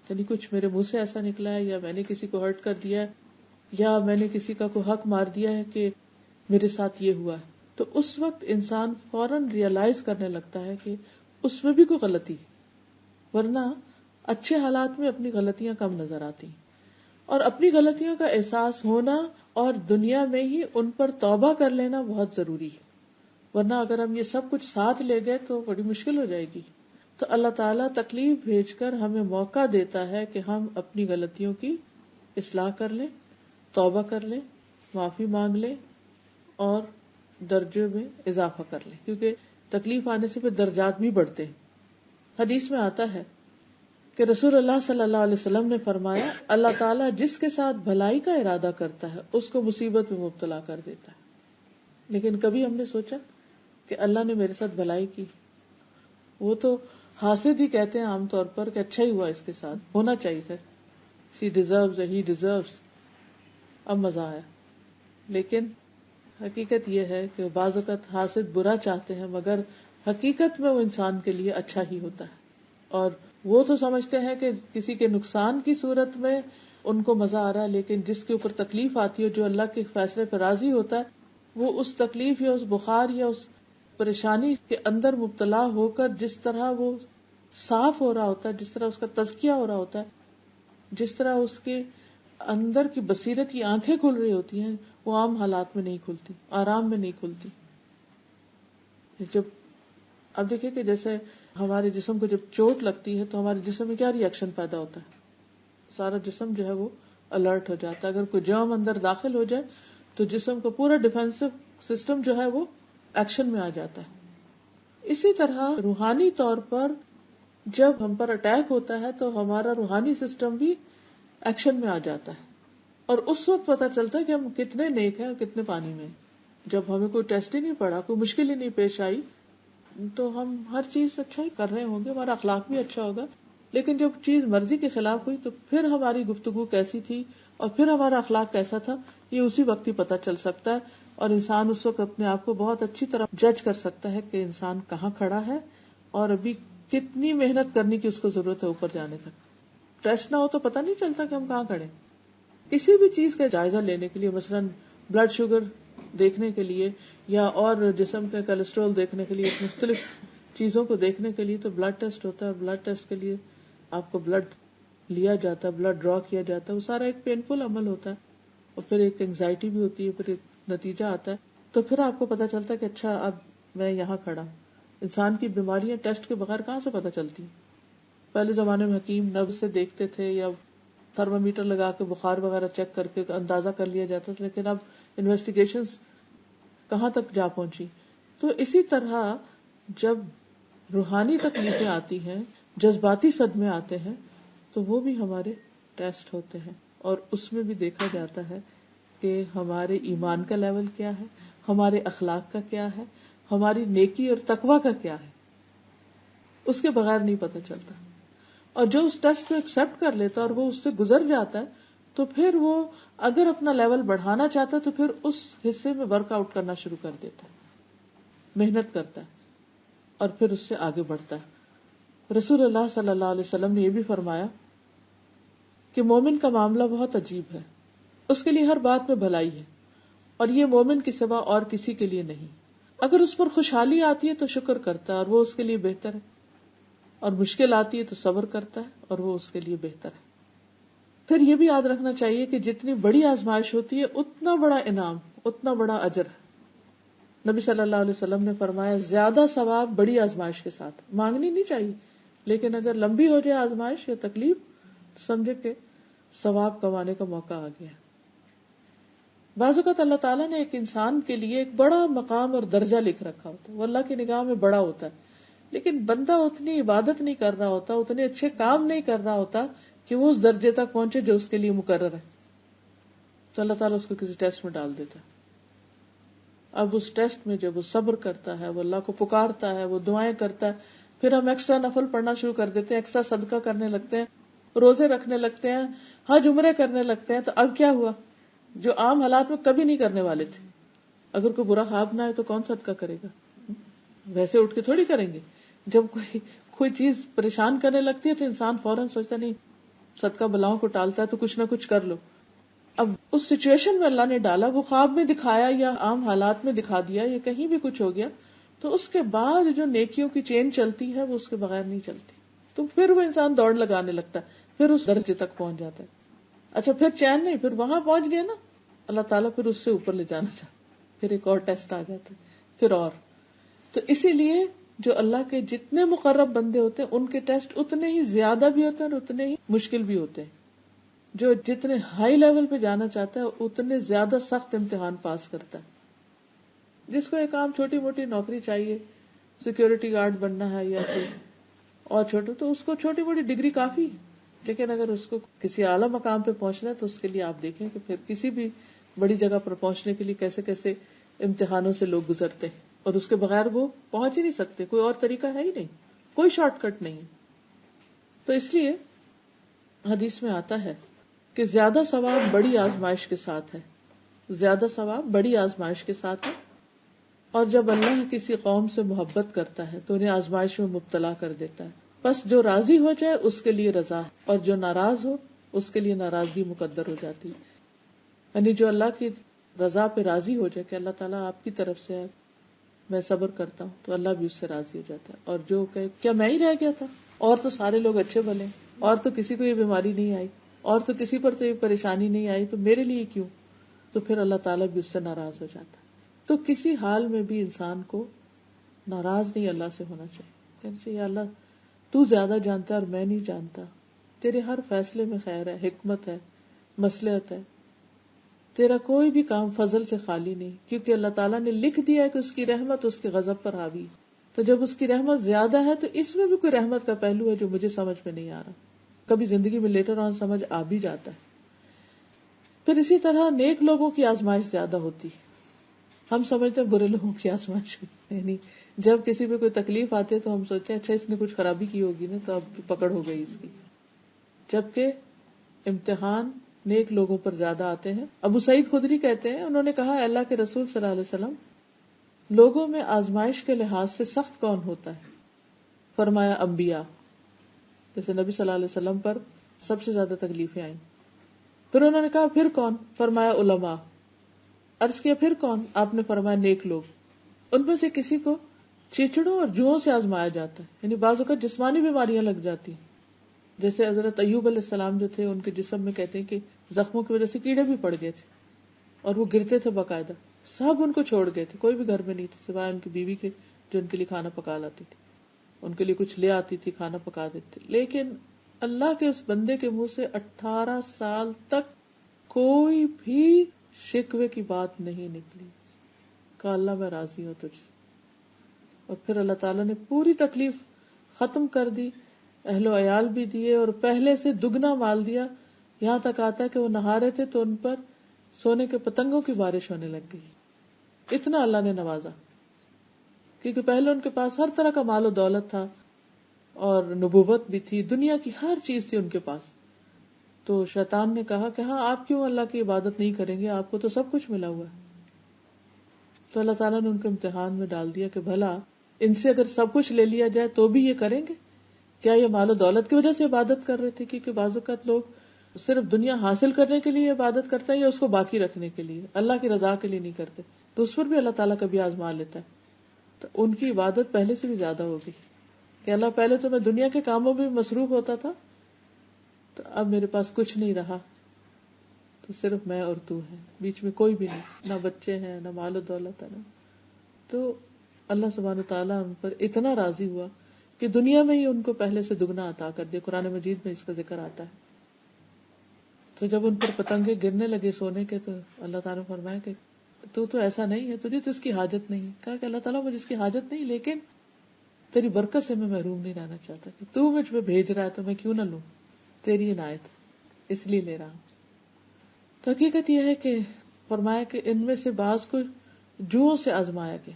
یعنی کچھ میرے منہ سے ایسا نکلا ہے, یا میں نے کسی کو ہرٹ کر دیا ہے, یا میں نے کسی کا کوئی حق مار دیا ہے کہ میرے ساتھ یہ ہوا ہے. تو اس وقت انسان فوراً ریئلائز کرنے لگتا ہے کہ اس میں بھی کوئی غلطی ہے, ورنہ اچھے حالات میں اپنی غلطیاں کم نظر آتی ہیں. اور اپنی غلطیوں کا احساس ہونا اور دنیا میں ہی ان پر توبہ کر لینا بہت ضروری ہے, ورنہ اگر ہم یہ سب کچھ ساتھ لے گئے تو بڑی مشکل ہو جائے گی. تو اللہ تعالیٰ تکلیف بھیج کر ہمیں موقع دیتا ہے کہ ہم اپنی غلطیوں کی اصلاح کر لیں, توبہ کر لیں, معافی مانگ لیں, اور درجے میں اضافہ کر لیں، کیونکہ تکلیف آنے سے پھر درجات بھی بڑھتے ہیں. حدیث میں آتا ہے کہ رسول اللہ صلی اللہ علیہ وسلم نے فرمایا اللہ تعالیٰ جس کے ساتھ بھلائی کا ارادہ کرتا ہے اس کو مصیبت میں مبتلا کر دیتا ہے. لیکن کبھی ہم نے سوچا کہ اللہ نے میرے ساتھ بھلائی کی؟ وہ تو حاسد ہی کہتے ہیں عام طور پر کہ اچھا ہی ہوا، اس کے ساتھ ہونا چاہیے تھا، she deserves he deserves. اب مزہ آیا. لیکن حقیقت یہ ہے کہ بعض اوقات حاسد برا چاہتے ہیں مگر حقیقت میں وہ انسان کے لیے اچھا ہی ہوتا ہے. اور وہ تو سمجھتے ہیں کہ کسی کے نقصان کی صورت میں ان کو مزہ آ رہا ہے، لیکن جس کے اوپر تکلیف آتی ہے، جو اللہ کے فیصلے پر راضی ہوتا ہے، وہ اس تکلیف یا اس بخار یا اس پریشانی کے اندر مبتلا ہو کر جس طرح وہ صاف ہو رہا ہوتا ہے، جس طرح اس کا تزکیہ ہو رہا ہوتا ہے، جس طرح اس کے اندر کی بصیرت کی آنکھیں کھل رہی ہوتی ہیں، وہ عام حالات میں نہیں کھلتی، آرام میں نہیں کھلتی. جب اب دیکھیں کہ جیسے ہمارے جسم کو جب چوٹ لگتی ہے تو ہمارے جسم میں کیا ری ایکشن پیدا ہوتا ہے؟ سارا جسم جو ہے وہ الرٹ ہو جاتا ہے. اگر کوئی جرم اندر داخل ہو جائے تو جسم کا پورا ڈیفینسو سسٹم جو ہے وہ ایکشن میں آ جاتا ہے. اسی طرح روحانی طور پر جب ہم پر اٹیک ہوتا ہے تو ہمارا روحانی سسٹم بھی ایکشن میں آ جاتا ہے، اور اس وقت پتہ چلتا ہے کہ ہم کتنے نیک ہیں اور کتنے پانی میں. جب ہمیں کوئی ٹیسٹ ہی نہیں پڑا، کوئی مشکل ہی نہیں پیش آئی، تو ہم ہر چیز اچھا ہی کر رہے ہوں گے، ہمارا اخلاق بھی اچھا ہوگا. لیکن جب چیز مرضی کے خلاف ہوئی تو پھر ہماری گفتگو کیسی تھی اور پھر ہمارا اخلاق کیسا تھا، یہ اسی وقت ہی پتہ چل سکتا ہے. اور انسان اس وقت اپنے آپ کو بہت اچھی طرح جج کر سکتا ہے کہ انسان کہاں کھڑا ہے اور ابھی کتنی محنت کرنے کی اس کو ضرورت ہے اوپر جانے تک. ٹیسٹ نہ ہو تو پتہ نہیں چلتا کہ ہم کہاں کھڑے. کسی بھی چیز کا جائزہ لینے کے لیے، مثلاً بلڈ شوگر دیکھنے کے لیے یا اور جسم کا کولیسٹرول دیکھنے کے لیے، مختلف چیزوں کو دیکھنے کے لیے تو بلڈ ٹیسٹ ہوتا ہے. اور بلڈ ٹیسٹ کے لیے آپ کو بلڈ لیا جاتا ہے، بلڈ ڈرا کیا جاتا ہے. وہ سارا ایک پینفل عمل ہوتا ہے اور پھر ایک انگزائٹی بھی ہوتی ہے، پھر ایک نتیجہ آتا ہے. تو پھر آپ کو پتا چلتا ہے کہ اچھا اب میں یہاں کھڑا ہوں. انسان کی بیماریاں ٹیسٹ کے بغیر کہاں سے پتا چلتی ہیں؟ پہلے زمانے میں حکیم نبض سے دیکھتے تھے یا تھرمامیٹر لگا کے بخار وغیرہ چیک کر کے اندازہ کر لیا جاتا تھا. لیکن اب انویسٹیگیشنز کہاں تک جا پہنچی. تو اسی طرح جب روحانی تکلیفیں آتی ہیں، جذباتی صدمے آتے ہیں، تو وہ بھی ہمارے ٹیسٹ ہوتے ہیں. اور اس میں بھی دیکھا جاتا ہے کہ ہمارے ایمان کا لیول کیا ہے، ہمارے اخلاق کا کیا ہے، ہماری نیکی اور تقوی کا کیا ہے. اس کے بغیر نہیں پتہ چلتا. اور جو اس ٹیسٹ کو ایکسپٹ کر لیتا اور وہ اس سے گزر جاتا ہے تو پھر وہ اگر اپنا لیول بڑھانا چاہتا ہے تو پھر اس حصے میں ورک آؤٹ کرنا شروع کر دیتا ہے، محنت کرتا ہے اور پھر اس سے آگے بڑھتا ہے. رسول اللہ صلی اللہ علیہ وسلم نے یہ بھی فرمایا کہ مومن کا معاملہ بہت عجیب ہے، اس کے لیے ہر بات میں بھلائی ہے اور یہ مومن کے سوا اور کسی کے لیے نہیں. اگر اس پر خوشحالی آتی ہے تو شکر کرتا ہے اور وہ اس کے لیے بہتر ہے، اور مشکل آتی ہے تو صبر کرتا ہے اور وہ اس کے لیے بہتر ہے. پھر یہ بھی یاد رکھنا چاہیے کہ جتنی بڑی آزمائش ہوتی ہے اتنا بڑا انعام، اتنا بڑا اجر. نبی صلی اللہ علیہ وسلم نے فرمایا زیادہ ثواب بڑی آزمائش کے ساتھ. مانگنی نہیں چاہیے، لیکن اگر لمبی ہو جائے آزمائش یا تکلیف تو سمجھے کہ ثواب کمانے کا موقع آ گیا. بعض اوقات اللہ تعالیٰ نے ایک انسان کے لیے ایک بڑا مقام اور درجہ لکھ رکھا ہوتا ہے، وہ اللہ کی نگاہ میں بڑا ہوتا ہے، لیکن بندہ اتنی عبادت نہیں کر رہا ہوتا، اتنے اچھے کام نہیں کر رہا ہوتا کہ وہ اس درجے تک پہنچے جو اس کے لیے مقرر ہے. تو اللہ تعالیٰ اس کو کسی ٹیسٹ میں ڈال دیتا ہے. اب اس ٹیسٹ میں جب وہ صبر کرتا ہے، وہ اللہ کو پکارتا ہے، وہ دعائیں کرتا ہے، پھر ہم ایکسٹرا نفل پڑھنا شروع کر دیتے ہیں، ایکسٹرا صدقہ کرنے لگتے ہیں، روزے رکھنے لگتے ہیں، حج عمرے کرنے لگتے ہیں. تو اب کیا ہوا؟ جو عام حالات میں کبھی نہیں کرنے والے تھے. اگر کوئی برا خواب نہ ہے تو کون صدقہ کرے گا؟ ویسے اٹھ کے تھوڑی کریں گے. جب کوئی چیز پریشان کرنے لگتی ہے تو انسان فوراً سوچتا نہیں، صدقہ بلاؤں کو ٹالتا ہے تو کچھ نہ کچھ کر لو. اب اس سچویشن میں اللہ نے ڈالا، وہ خواب میں دکھایا یا عام حالات میں دکھا دیا یا کہیں بھی کچھ ہو گیا، تو اس کے بعد جو نیکیوں کی چین چلتی ہے وہ اس کے بغیر نہیں چلتی. تو پھر وہ انسان دوڑ لگانے لگتا ہے، پھر اس درجے تک پہنچ جاتا ہے. اچھا پھر چین نہیں، پھر وہاں پہنچ گئے نا، اللہ تعالیٰ پھر اس سے اوپر لے جانا چاہتا ہے، پھر ایک اور ٹیسٹ آ جاتا ہے، پھر اور. تو اسی لیے جو اللہ کے جتنے مقرب بندے ہوتے ہیں ان کے ٹیسٹ اتنے ہی زیادہ بھی ہوتے ہیں اور اتنے ہی مشکل بھی ہوتے ہیں. جو جتنے ہائی لیول پہ جانا چاہتا ہے اتنے زیادہ سخت امتحان پاس کرتا ہے. جس کو ایک عام چھوٹی موٹی نوکری چاہیے، سیکیورٹی گارڈ بننا ہے یا کوئی اور چھوٹا، تو اس کو چھوٹی موٹی ڈگری کافی. لیکن اگر اس کو کسی اعلیٰ مقام پہ پہنچنا ہے تو اس کے لیے آپ دیکھیں کہ پھر کسی بھی بڑی جگہ پر پہنچنے کے لیے کیسے کیسے امتحانوں سے لوگ گزرتے ہیں، اور اس کے بغیر وہ پہنچ ہی نہیں سکتے. کوئی اور طریقہ ہے ہی نہیں، کوئی شارٹ کٹ نہیں ہے. تو اس لیے حدیث میں آتا ہے کہ زیادہ ثواب بڑی آزمائش کے ساتھ ہے، زیادہ ثواب بڑی آزمائش کے ساتھ ہے. اور جب اللہ کسی قوم سے محبت کرتا ہے تو انہیں آزمائش میں مبتلا کر دیتا ہے. بس جو راضی ہو جائے اس کے لیے رضا ہے، اور جو ناراض ہو اس کے لیے ناراضگی مقدر ہو جاتی ہے. یعنی جو اللہ کی رضا پہ راضی ہو جائے کہ اللہ تعالیٰ آپ کی طرف سے ہے، میں صبر کرتا ہوں، تو اللہ بھی اس سے راضی ہو جاتا ہے. اور جو کہ کیا میں ہی رہ گیا تھا، اور تو سارے لوگ اچھے بنے، اور تو کسی کو یہ بیماری نہیں آئی، اور تو کسی پر تو یہ پریشانی نہیں آئی، تو میرے لیے کیوں؟ تو پھر اللہ تعالیٰ بھی اس سے ناراض ہو جاتا ہے. تو کسی حال میں بھی انسان کو ناراض نہیں اللہ سے ہونا چاہیے. کہنا چاہیے اللہ تو زیادہ جانتا ہے اور میں نہیں جانتا، تیرے ہر فیصلے میں خیر ہے، حکمت ہے، مصلحت ہے، تیرا کوئی بھی کام فضل سے خالی نہیں، کیونکہ اللہ تعالیٰ نے لکھ دیا ہے کہ اس کی رحمت اس کے غضب پر حاوی ہے. تو جب اس کی رحمت زیادہ ہے تو اس میں بھی کوئی رحمت کا پہلو ہے جو مجھے سمجھ میں نہیں آ رہا. کبھی زندگی میں لیٹر آن سمجھ آ بھی جاتا ہے. پھر اسی طرح نیک لوگوں کی آزمائش زیادہ ہوتی ہے. ہم سمجھتے ہیں برے لوگوں کی آزمائش ہوتی، یعنی جب کسی پہ کوئی تکلیف آتی ہے تو ہم سوچتے ہیں اچھا اس نے کچھ خرابی کی ہوگی نا، تو اب پکڑ ہو گئی اس کی. جبکہ امتحان نیک لوگوں پر زیادہ آتے ہیں. ابو سعید خدری کہتے ہیں، انہوں نے کہا اللہ کے رسول صلی اللہ علیہ وسلم، لوگوں میں آزمائش کے لحاظ سے سخت کون ہوتا ہے؟ فرمایا انبیاء. جیسے نبی صلی اللہ علیہ وسلم پر سب سے زیادہ تکلیفیں آئیں. پھر انہوں نے کہا پھر کون؟ فرمایا علماء. عرض کیا پھر کون؟ آپ نے فرمایا نیک لوگ. ان میں سے کسی کو چیچڑوں اور جوؤں سے آزمایا جاتا ہے، یعنی بعض اوقات جسمانی بیماریاں لگ جاتی ہیں. جیسے حضرت ایوب علیہ السلام جو تھے، ان کے جسم میں کہتے ہیں کہ زخموں کی وجہ سے کیڑے بھی پڑ گئے تھے اور وہ گرتے تھے باقاعدہ. سب ان کو چھوڑ گئے تھے، کوئی بھی گھر میں نہیں تھے سوائے ان کی بیوی کے جو ان کے لیے کھانا پکا لاتی تھی، ان کے لیے کچھ لے آتی تھی، کھانا پکا دیتی. لیکن اللہ کے اس بندے کے منہ سے 18 سال تک کوئی بھی شکوے کی بات نہیں نکلی. کہا اللہ میں راضی ہوں تجھ سے. اور پھر اللہ تعالیٰ نے پوری تکلیف ختم کر دی، اہل و عیال بھی دیے اور پہلے سے دگنا مال دیا. یہاں تک آتا ہے کہ وہ نہا رہے تھے تو ان پر سونے کے پتنگوں کی بارش ہونے لگ گئی. اتنا اللہ نے نوازا، کیونکہ پہلے ان کے پاس ہر طرح کا مال و دولت تھا اور نبوت بھی تھی، دنیا کی ہر چیز تھی ان کے پاس. تو شیطان نے کہا کہ ہاں آپ کیوں اللہ کی عبادت نہیں کریں گے، آپ کو تو سب کچھ ملا ہوا ہے. تو اللہ تعالیٰ نے ان کو امتحان میں ڈال دیا کہ بھلا ان سے اگر سب کچھ لے لیا جائے تو بھی یہ کریں گے کیا؟ یہ مال و دولت کی وجہ سے عبادت کر رہے تھے، کیونکہ بعض اوقات لوگ صرف دنیا حاصل کرنے کے لیے عبادت کرتے ہیں یا اس کو باقی رکھنے کے لیے، اللہ کی رضا کے لیے نہیں کرتے. تو اس پر بھی اللہ تعالیٰ کبھی آزما لیتا ہے. تو ان کی عبادت پہلے سے بھی زیادہ ہو گئی کہ اللہ پہلے تو میں دنیا کے کاموں میں بھی مصروف ہوتا تھا، تو اب میرے پاس کچھ نہیں رہا، تو صرف میں اور تو ہے، بیچ میں کوئی بھی نہیں، نہ بچے ہیں نہ مال و دولت ہے. تو اللہ سبحانہ تعالیٰ ان پر اتنا راضی ہوا کہ دنیا میں ہی ان کو پہلے سے دگنا عطا کر دیا. قرآن مجید میں اس کا ذکر آتا ہے. تو جب ان پر پتنگے گرنے لگے سونے کے تو اللہ تعالیٰ نے فرمایا کہ تو ایسا نہیں ہے، تجھے تو اس کی حاجت نہیں. کہا کہ اللہ تعالیٰ مجھے اس کی حاجت نہیں، لیکن تیری برکت سے میں محروم نہیں رہنا چاہتا، کہ تو مجھ پہ بھیج رہا ہے تو میں کیوں نہ لوں، تیری عنایت اس لیے لے رہا ہوں. تو حقیقت یہ ہے کہ فرمایا کہ ان میں سے بعض کو جوؤں سے آزمایا گیا،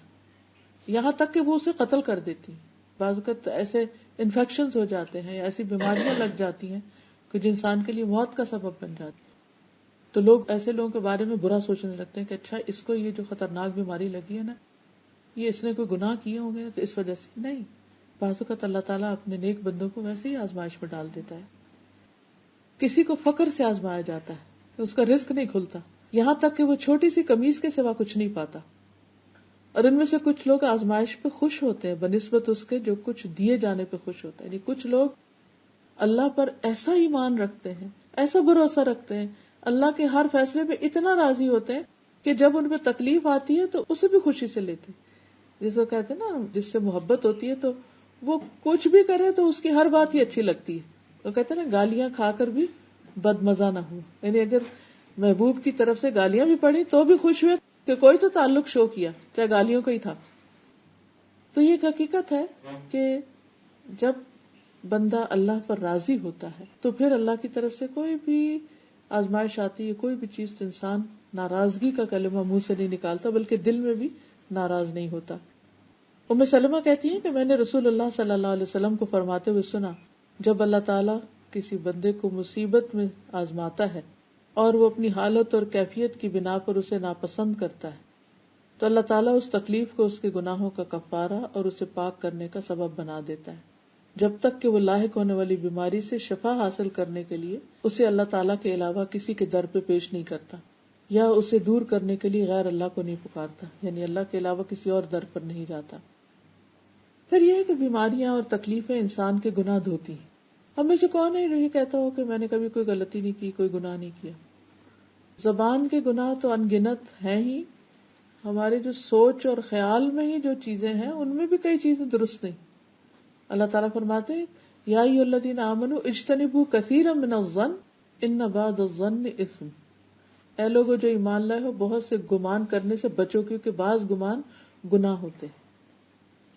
یہاں تک کہ وہ اسے قتل کر دیتی. بعض اوقات ایسے انفیکشنز ہو جاتے ہیں یا ایسی بیماریاں لگ جاتی ہیں کہ جو انسان کے لیے موت کا سبب بن جاتی. تو لوگ ایسے لوگوں کے بارے میں برا سوچنے لگتے ہیں کہ اچھا اس کو یہ جو خطرناک بیماری لگی ہے نا، یہ اس نے کوئی گناہ کیے ہوں گے تو اس وجہ سے. نہیں، بعض اوقات اللہ تعالیٰ اپنے نیک بندوں کو ویسے ہی آزمائش میں ڈال دیتا ہے. کسی کو فقر سے آزمایا جاتا ہے کہ اس کا رزق نہیں کھلتا، یہاں تک کہ وہ چھوٹی سی قمیص کے سوا کچھ نہیں پاتا. اور ان میں سے کچھ لوگ آزمائش پہ خوش ہوتے ہیں بنسبت اس کے جو کچھ دیے جانے پہ خوش ہوتا ہے. یعنی کچھ لوگ اللہ پر ایسا ایمان رکھتے ہیں، ایسا بھروسہ رکھتے ہیں، اللہ کے ہر فیصلے پہ اتنا راضی ہوتے ہیں کہ جب ان پہ تکلیف آتی ہے تو اسے بھی خوشی سے لیتے. جس کو کہتے ہیں نا، جس سے محبت ہوتی ہے تو وہ کچھ بھی کرے تو اس کی ہر بات ہی اچھی لگتی ہے. وہ کہتے ہیں نا، گالیاں کھا کر بھی بد مزہ نہ ہو. یعنی اگر محبوب کی طرف سے گالیاں بھی پڑی تو بھی خوش ہوئے کہ کوئی تو تعلق شو کیا، چاہے گالیوں کا ہی تھا. تو یہ ایک حقیقت ہے کہ جب بندہ اللہ پر راضی ہوتا ہے تو پھر اللہ کی طرف سے کوئی بھی آزمائش آتی ہے، کوئی بھی چیز، تو انسان ناراضگی کا کلمہ منہ سے نہیں نکالتا بلکہ دل میں بھی ناراض نہیں ہوتا. ام سلمہ کہتی ہیں کہ میں نے رسول اللہ صلی اللہ علیہ وسلم کو فرماتے ہوئے سنا، جب اللہ تعالیٰ کسی بندے کو مصیبت میں آزماتا ہے اور وہ اپنی حالت اور کیفیت کی بنا پر اسے ناپسند کرتا ہے تو اللہ تعالیٰ اس تکلیف کو اس کے گناہوں کا کفارہ اور اسے پاک کرنے کا سبب بنا دیتا ہے، جب تک کہ وہ لاحق ہونے والی بیماری سے شفا حاصل کرنے کے لیے اسے اللہ تعالیٰ کے علاوہ کسی کے در پہ پیش نہیں کرتا یا اسے دور کرنے کے لیے غیر اللہ کو نہیں پکارتا، یعنی اللہ کے علاوہ کسی اور در پر نہیں جاتا. پھر یہ ہے کہ بیماریاں اور تکلیفیں انسان کے گناہ دھوتی ہیں. ہم میں سے کون ہے یہ کہتا ہو کہ میں نے کبھی کوئی غلطی نہیں کی، کوئی گناہ نہیں کیا؟ زبان کے گناہ تو ان گنت ہیں ہی، ہمارے جو سوچ اور خیال میں ہی جو چیزیں ہیں ان میں بھی کئی چیزیں درست نہیں. اللہ تعالیٰ فرماتے ہیں یا ایھا الذین آمنوا اجتنبوا کثیرا من الظن ان بعض الظن اثم. اے لوگو جو ایمان لائے ہو، بہت سے گمان کرنے سے بچو کیونکہ بعض گمان گناہ ہوتے ہیں.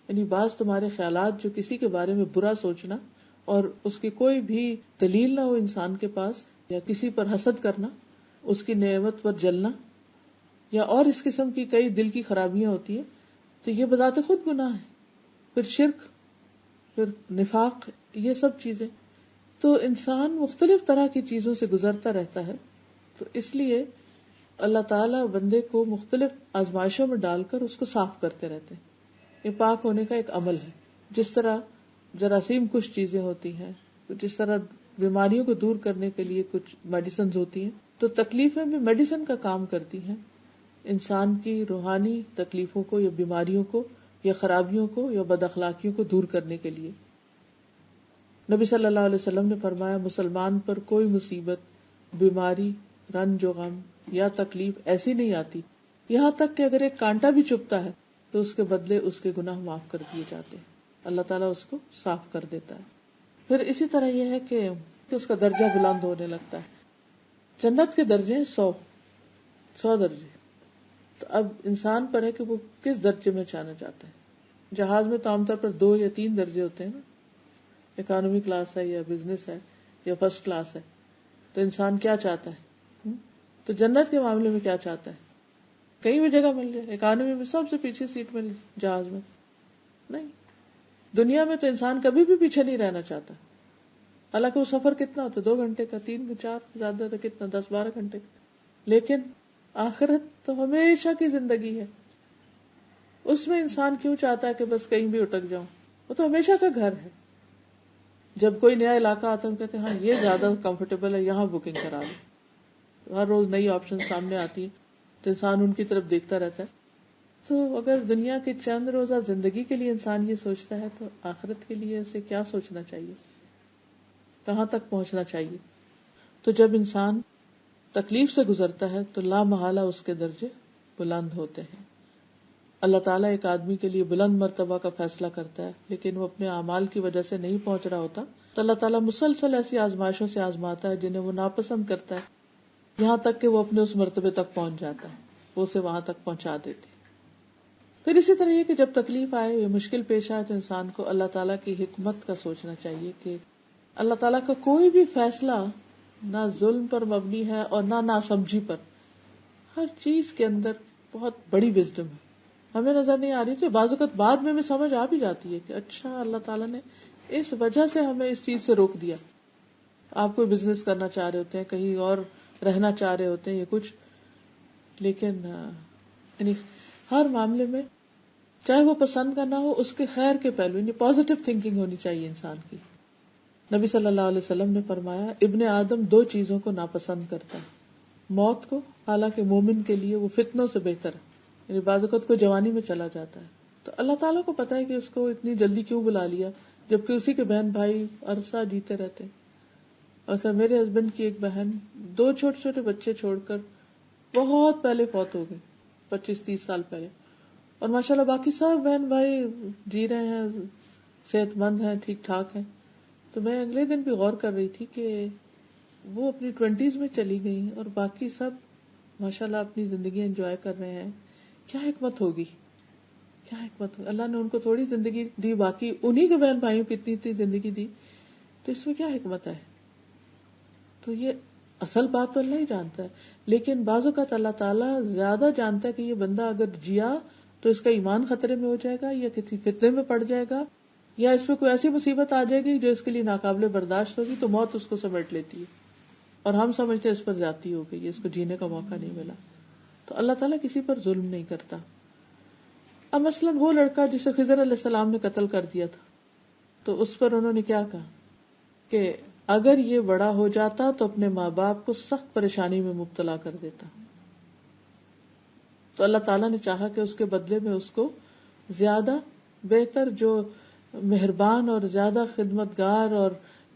یعنی بعض تمہارے خیالات جو کسی کے بارے میں برا سوچنا اور اس کی کوئی بھی دلیل نہ ہو انسان کے پاس، یا کسی پر حسد کرنا، اس کی نعمت پر جلنا، یا اور اس قسم کی کئی دل کی خرابیاں ہوتی ہیں، تو یہ بذات خود گناہ ہے. پھر شرک، پھر نفاق، یہ سب چیزیں. تو انسان مختلف طرح کی چیزوں سے گزرتا رہتا ہے. تو اس لیے اللہ تعالیٰ بندے کو مختلف آزمائشوں میں ڈال کر اس کو صاف کرتے رہتے ہیں. یہ پاک ہونے کا ایک عمل ہے. جس طرح جراثیم کچھ چیزیں ہوتی ہیں، جس طرح بیماریوں کو دور کرنے کے لیے کچھ میڈیسنز ہوتی ہیں، تو تکلیفیں بھی میڈیسن کا کام کرتی ہیں انسان کی روحانی تکلیفوں کو یا بیماریوں کو یا خرابیوں کو یا بد اخلاقیوں کو دور کرنے کے لیے. نبی صلی اللہ علیہ وسلم نے فرمایا مسلمان پر کوئی مصیبت، بیماری، رنج و غم یا تکلیف ایسی نہیں آتی یہاں تک کہ اگر ایک کانٹا بھی چبھتا ہے تو اس کے بدلے اس کے گناہ معاف کر دیے جاتے ہیں. اللہ تعالیٰ اس کو صاف کر دیتا ہے. پھر اسی طرح یہ ہے کہ اس کا درجہ بلند ہونے لگتا ہے. جنت کے درجے 100 درجے. تو اب انسان پر ہے کہ وہ کس درجے میں جانا چاہتا ہے. جہاز میں تو عام طور پر 2 یا 3 درجے ہوتے ہیں نا، اکانومی کلاس ہے یا بزنس ہے یا فرسٹ کلاس ہے. تو انسان کیا چاہتا ہے؟ تو جنت کے معاملے میں کیا چاہتا ہے؟ کہیں بھی جگہ مل جائے، اکانومی میں سب سے پیچھے سیٹ مل جائے، جہاز میں نہیں. دنیا میں تو انسان کبھی بھی پیچھے نہیں رہنا چاہتا، حالانکہ وہ سفر کتنا ہوتا ہے، 2 گھنٹے کا، 3 4 زیادہ تو کتنا 10-12 گھنٹے کا. لیکن آخرت تو ہمیشہ کی زندگی ہے. اس میں انسان کیوں چاہتا ہے کہ بس کہیں بھی اٹک جاؤں؟ وہ تو ہمیشہ کا گھر ہے. جب کوئی نیا علاقہ آتا ہے ہم کہتے ہیں ہاں یہ زیادہ کمفرٹیبل ہے، یہاں بکنگ کرا لو. ہر روز نئی آپشن سامنے آتی ہے تو انسان ان کی طرف دیکھتا رہتا ہے. تو اگر دنیا کے چند روزہ زندگی کے لیے انسان یہ سوچتا ہے تو آخرت کے لیے اسے کیا سوچنا چاہیے، کہاں تک پہنچنا چاہیے. تو جب انسان تکلیف سے گزرتا ہے تو لا محالہ اس کے درجے بلند ہوتے ہیں. اللہ تعالیٰ ایک آدمی کے لیے بلند مرتبہ کا فیصلہ کرتا ہے لیکن وہ اپنے اعمال کی وجہ سے نہیں پہنچ رہا ہوتا تو اللہ تعالیٰ مسلسل ایسی آزمائشوں سے آزماتا ہے جنہیں وہ ناپسند کرتا ہے، یہاں تک کہ وہ اپنے اس مرتبے تک پہنچ جاتا ہے، وہ اسے وہاں تک پہنچا دیتی. پھر اسی طرح یہ کہ جب تکلیف آئے یا مشکل پیش آئے تو انسان کو اللہ تعالیٰ کی حکمت کا سوچنا چاہیے کہ اللہ تعالیٰ کا کوئی بھی فیصلہ نہ ظلم پر مبنی ہے اور نہ ناسمجھی پر. ہر چیز کے اندر بہت بڑی وزڈم ہے، ہمیں نظر نہیں آ رہی تو بعض اوقات بعد میں سمجھ آ بھی جاتی ہے کہ اچھا اللہ تعالیٰ نے اس وجہ سے ہمیں اس چیز سے روک دیا. آپ کوئی بزنس کرنا چاہ رہے ہوتے ہیں، کہیں اور رہنا چاہ رہے ہوتے ہیں یا کچھ، لیکن یعنی ہر معاملے میں چاہے وہ پسند کا نہ ہو اس کے خیر کے پہلو، یعنی پازیٹیو تھنکنگ ہونی چاہیے انسان کی. نبی صلی اللہ علیہ وسلم نے فرمایا ابن آدم 2 چیزوں کو ناپسند کرتا ہے، موت کو، حالانکہ مومن کے لیے وہ فتنوں سے بہتر ہے. یعنی بعض اوقات کو جوانی میں چلا جاتا ہے تو اللہ تعالیٰ کو پتا ہے کہ اس کو اتنی جلدی کیوں بلا لیا جبکہ اسی کے بہن بھائی عرصہ جیتے رہتے. اور میرے ہسبینڈ کی ایک بہن 2 چھوٹے چھوٹے بچے چھوڑ کر بہت پہلے فوت ہو گئے، 25-30 سال پہلے، اور ماشاءاللہ باقی سب بہن بھائی جی رہے ہیں، صحت مند ہیں، ٹھیک ٹھاک ہیں. تو میں اگلے دن بھی غور کر رہی تھی کہ وہ اپنی 20s میں چلی گئی اور باقی سب ماشاءاللہ اپنی زندگی انجوائے کر رہے ہیں، کیا حکمت ہوگی، کیا حکمت ہوگی؟ اللہ نے ان کو تھوڑی زندگی دی، باقی انہی کے بہن بھائیوں کی اتنی زندگی دی، تو اس میں کیا حکمت ہے؟ تو یہ اصل بات تو اللہ ہی جانتا ہے، لیکن بعض اوقات اللہ تعالیٰ زیادہ جانتا ہے کہ یہ بندہ اگر جیا تو اس کا ایمان خطرے میں ہو جائے گا، یا کسی فتنے میں پڑ جائے گا، یا اس میں کوئی ایسی مصیبت آ جائے گی جو اس کے لیے ناقابل برداشت ہوگی، تو موت اس کو سمیٹ لیتی ہے، اور ہم سمجھتے ہیں اس پر زیادتی ہو گئی، اس کو جینے کا موقع نہیں ملا. تو اللہ تعالیٰ کسی پر ظلم نہیں کرتا. اب مثلاً وہ لڑکا جسے خضر علیہ السلام نے قتل کر دیا تھا، تو اس پر انہوں نے کیا کہا کہ اگر یہ بڑا ہو جاتا تو اپنے ماں باپ کو سخت پریشانی میں مبتلا کر دیتا. تو اللہ تعالیٰ نے چاہا کہ اس کے بدلے میں اس کو زیادہ بہتر، جو مہربان اور زیادہ خدمتگار اور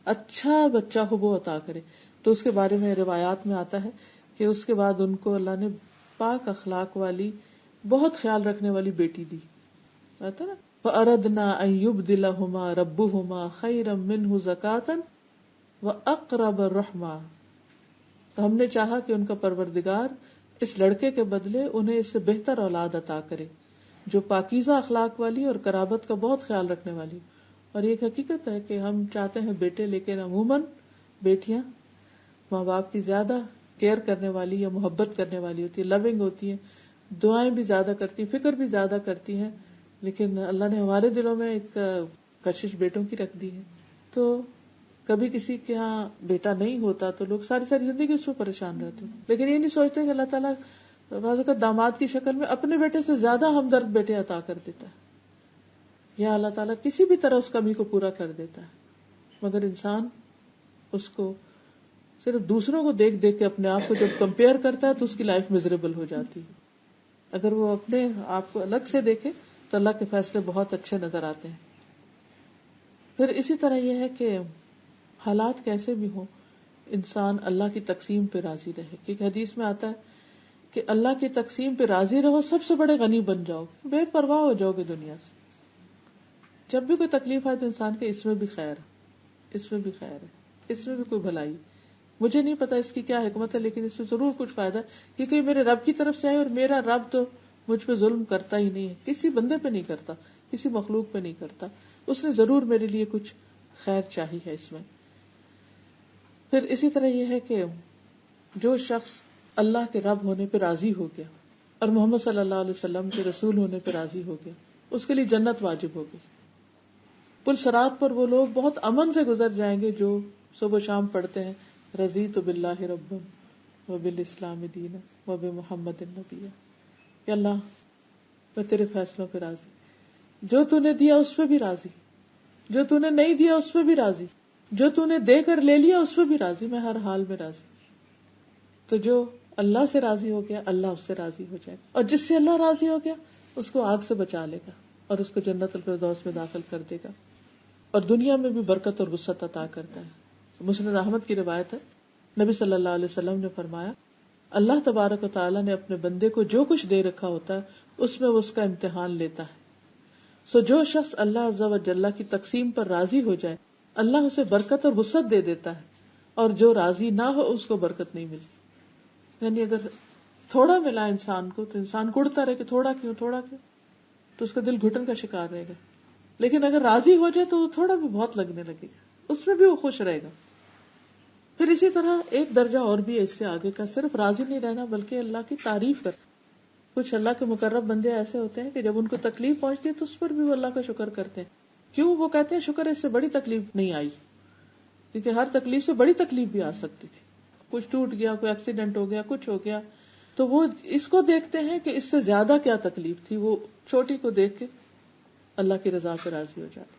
اچھا بچہ ہو وہ عطا کرے. تو اس کے بارے میں روایات میں آتا ہے کہ اس کے بعد ان کو اللہ نے پاک اخلاق والی، بہت خیال رکھنے والی بیٹی دی. آتا نا فَأَرَدْنَا أَن يُبْدِلَهُمَا رَبُّهُمَا خَيْرًا مِّنْهُ زَكَاةً وَأَقْرَبَ رُحْمًا. تو ہم نے چاہا کہ ان کا پروردگار اس لڑکے کے بدلے انہیں اس سے بہتر اولاد عطا کرے جو پاکیزہ اخلاق والی اور قرابت کا بہت خیال رکھنے والی. اور یہ ایک حقیقت ہے کہ ہم چاہتے ہیں بیٹے، لیکن عموماً بیٹیاں ماں باپ کی زیادہ کیئر کرنے والی یا محبت کرنے والی ہوتی ہیں، لونگ ہوتی ہیں، دعائیں بھی زیادہ کرتی ہیں، فکر بھی زیادہ کرتی ہیں. لیکن اللہ نے ہمارے دلوں میں ایک کشش بیٹوں کی رکھ دی ہے. تو کبھی کسی کے ہاں بیٹا نہیں ہوتا تو لوگ ساری زندگی اس پہ پریشان رہتے ہیں، لیکن یہ نہیں سوچتے کہ اللہ تعالیٰ بعض اوقات داماد کی شکل میں اپنے بیٹے سے زیادہ ہمدرد بیٹے عطا کر دیتا ہے، یا اللہ تعالیٰ کسی بھی طرح اس کمی کو پورا کر دیتا ہے. مگر انسان اس کو صرف دوسروں کو دیکھ دیکھ کے اپنے آپ کو جب کمپیئر کرتا ہے تو اس کی لائف میزریبل ہو جاتی ہے. اگر وہ اپنے آپ کو الگ سے دیکھے تو اللہ کے فیصلے بہت اچھے نظر آتے ہیں. پھر اسی طرح یہ ہے کہ حالات کیسے بھی ہوں، انسان اللہ کی تقسیم پہ راضی رہے. کیونکہ حدیث میں آتا ہے کہ اللہ کی تقسیم پہ راضی رہو، سب سے بڑے غنی بن جاؤ، بے پرواہ ہو جاؤ گے دنیا سے. جب بھی کوئی تکلیف آئے تو انسان کے اس میں بھی خیر ہے، اس میں بھی خیر ہے، اس میں بھی کوئی بھلائی. مجھے نہیں پتا اس کی کیا حکمت ہے، لیکن اس میں ضرور کچھ فائدہ ہے، کیونکہ میرے رب کی طرف سے ہے، اور میرا رب تو مجھ پہ ظلم کرتا ہی نہیں ہے، کسی بندے پہ نہیں کرتا، کسی مخلوق پہ نہیں کرتا. اس نے ضرور میرے لیے کچھ خیر چاہی ہے اس میں. پھر اسی طرح یہ ہے کہ جو شخص اللہ کے رب ہونے پہ راضی ہو گیا اور محمد صلی اللہ علیہ وسلم کے رسول ہونے پہ راضی ہو گیا، اس کے لیے جنت واجب ہوگی. پل صراط پر وہ لوگ بہت امن سے گزر جائیں گے جو صبح و شام پڑھتے ہیں رضیت باللہ ربا وبالاسلام دینا وبمحمد نبیا. کہ اللہ میں تیرے فیصلوں پہ راضی، جو تو نے دیا اس پہ بھی راضی، جو تو نے نہیں دیا اس پہ بھی راضی، جو تو نے دے کر لے لیا اس پہ بھی راضی، میں ہر حال میں راضی. تو جو اللہ سے راضی ہو گیا اللہ اس سے راضی ہو جائے گا، اور جس سے اللہ راضی ہو گیا اس کو آگ سے بچا لے گا اور اس کو جنت الفردوس میں داخل کر دے گا، اور دنیا میں بھی برکت اور وسعت عطا کرتا ہے. مسند احمد کی روایت ہے، نبی صلی اللہ علیہ وسلم نے فرمایا اللہ تبارک و تعالیٰ نے اپنے بندے کو جو کچھ دے رکھا ہوتا ہے اس میں وہ اس کا امتحان لیتا ہے. سو جو شخص اللہ عز و جل کی تقسیم پر راضی ہو جائے اللہ اسے برکت اور وسعت دے دیتا ہے، اور جو راضی نہ ہو اس کو برکت نہیں ملتی. یعنی اگر تھوڑا ملا انسان کو تو انسان کڑتا رہے کہ تھوڑا کیوں تو اس کا دل گھٹن کا شکار رہے گا. لیکن اگر راضی ہو جائے تو وہ تھوڑا بھی بہت لگنے لگے گا، اس میں بھی وہ خوش رہے گا. پھر اسی طرح ایک درجہ اور بھی ہے اس سے آگے کا، صرف راضی نہیں رہنا بلکہ اللہ کی تعریف کر. کچھ اللہ کے مقرب بندے ایسے ہوتے ہیں کہ جب ان کو تکلیف پہنچتی ہے تو اس پر بھی وہ اللہ کا شکر کرتے ہیں. کیوں؟ وہ کہتے ہیں شکر اس سے بڑی تکلیف نہیں آئی، کیونکہ ہر تکلیف سے بڑی تکلیف بھی آ سکتی تھی. کچھ ٹوٹ گیا، کوئی ایکسیڈنٹ ہو گیا، کچھ ہو گیا، تو وہ اس کو دیکھتے ہیں کہ اس سے زیادہ کیا تکلیف تھی، وہ چھوٹی کو دیکھ کے اللہ کی رضا سے راضی ہو جاتے.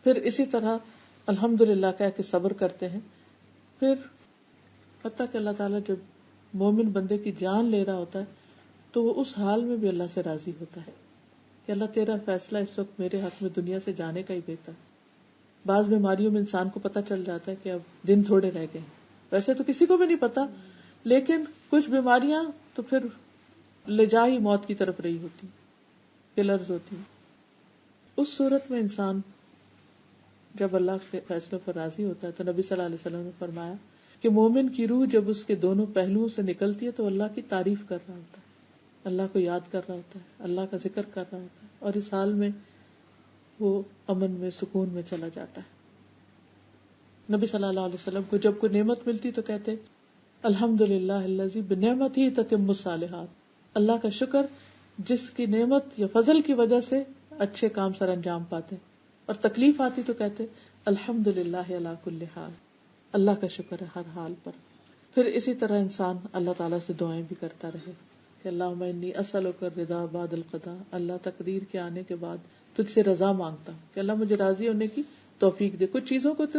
پھر اسی طرح الحمدللہ کہہ کے صبر کرتے ہیں. پھر حتیٰ کہ اللہ تعالیٰ جب مومن بندے کی جان لے رہا ہوتا ہے تو وہ اس حال میں بھی اللہ سے راضی ہوتا ہے کہ اللہ تیرا فیصلہ اس وقت میرے حق میں دنیا سے جانے کا ہی بہتر. بعض بیماریوں میں انسان کو پتہ چل جاتا ہے کہ اب دن تھوڑے رہ گئے، ویسے تو کسی کو بھی نہیں پتا، لیکن کچھ بیماریاں تو پھر لے جا ہی موت کی طرف رہی ہوتی، کلرز ہوتی. اس صورت میں انسان جب اللہ کے فیصلوں پر راضی ہوتا ہے تو نبی صلی اللہ علیہ وسلم نے فرمایا کہ مومن کی روح جب اس کے دونوں پہلوؤں سے نکلتی ہے تو اللہ کی تعریف کر رہا ہوتا ہے. اللہ کو یاد کر رہا ہوتا ہے، اللہ کا ذکر کر رہا ہوتا ہے، اور اس حال میں وہ امن میں، سکون میں چلا جاتا ہے۔ نبی صلی اللہ علیہ وسلم کو جب کوئی نعمت ملتی تو کہتے الحمدللہ الذی بنعمتہ تتم الصالحات، اللہ کا شکر جس کی نعمت یا فضل کی وجہ سے اچھے کام سر انجام پاتے ہیں، اور تکلیف آتی تو کہتے الحمدللہ علی کل حال، اللہ کا شکر ہے ہر حال پر۔ پھر اسی طرح انسان اللہ تعالیٰ سے دعائیں بھی کرتا رہے کہ اللہم انی اسألک الرضا بعد القضاء، اللہ تقدیر کے آنے کے بعد تجھ سے رضا مانگتا ہوں کہ اللہ مجھے راضی ہونے کی توفیق دے۔ کچھ چیزوں کو تو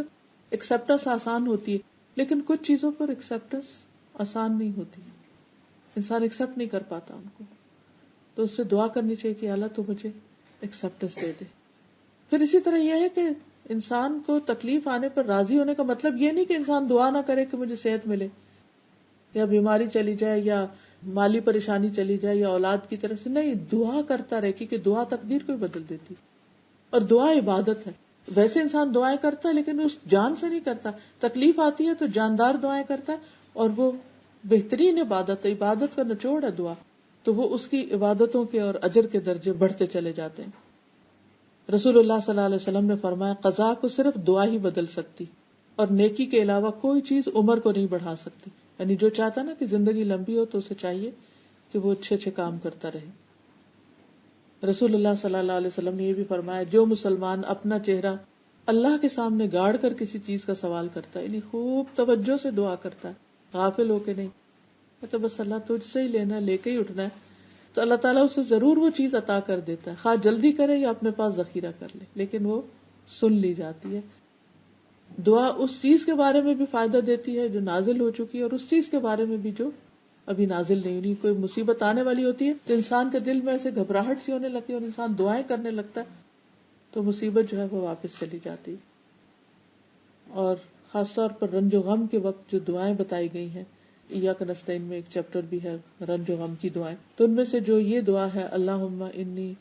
ایکسپٹنس آسان ہوتی ہے، لیکن کچھ چیزوں پر ایکسپٹنس آسان نہیں ہوتی، انسان ایکسپٹ نہیں کر پاتا ان کو، تو اس سے دعا کرنی چاہیے کہ اللہ تو مجھے ایکسپٹنس دے دے۔ پھر اسی طرح یہ ہے کہ انسان کو تکلیف آنے پر راضی ہونے کا مطلب یہ نہیں کہ انسان دعا نہ کرے کہ مجھے صحت ملے، یا بیماری چلی جائے، یا مالی پریشانی چلی جائے، یا اولاد کی طرف سے، نہیں، دعا کرتا رہے، کیونکہ دعا تقدیر کو بدل دیتی، اور دعا عبادت ہے۔ ویسے انسان دعائیں کرتا ہے لیکن اس جان سے نہیں کرتا، تکلیف آتی ہے تو جاندار دعائیں کرتا ہے، اور وہ بہترین عبادت ہے، عبادت کا نچوڑ ہے دعا، تو وہ اس کی عبادتوں کے اور اجر کے درجے بڑھتے چلے جاتے ہیں۔ رسول اللہ صلی اللہ علیہ وسلم نے فرمایا قضا کو صرف دعا ہی بدل سکتی، اور نیکی کے علاوہ کوئی چیز عمر کو نہیں بڑھا سکتی، یعنی جو چاہتا نا کہ زندگی لمبی ہو تو اسے چاہیے کہ وہ اچھے اچھے کام کرتا رہے۔ رسول اللہ صلی اللہ علیہ وسلم نے یہ بھی فرمایا جو مسلمان اپنا چہرہ اللہ کے سامنے گاڑ کر کسی چیز کا سوال کرتا ہے، یعنی خوب توجہ سے دعا کرتا ہے، غافل ہو کے نہیں، تو بس اللہ تجھ سے ہی لینا ہے، لے کے ہی اٹھنا ہے، تو اللہ تعالیٰ اسے ضرور وہ چیز عطا کر دیتا ہے، خواہ جلدی کرے یا اپنے پاس ذخیرہ کر لے، لیکن وہ سن لی جاتی ہے۔ دعا اس چیز کے بارے میں بھی فائدہ دیتی ہے جو نازل ہو چکی ہے، اور اس چیز کے بارے میں بھی جو ابھی نازل نہیں ہوئی۔ کوئی مصیبت آنے والی ہوتی ہے تو انسان کے دل میں ایسے گھبراہٹ سی ہونے لگتی ہے، اور انسان دعائیں کرنے لگتا ہے تو مصیبت جو ہے وہ واپس چلی جاتی۔ اور خاص طور پر رنج و غم کے وقت جو دعائیں بتائی گئی ہیں، ایاک نستعین میں ایک چیپٹر بھی ہے رنج و غم کی دعائیں، تو ان میں سے جو یہ دعا ہے اللہم انی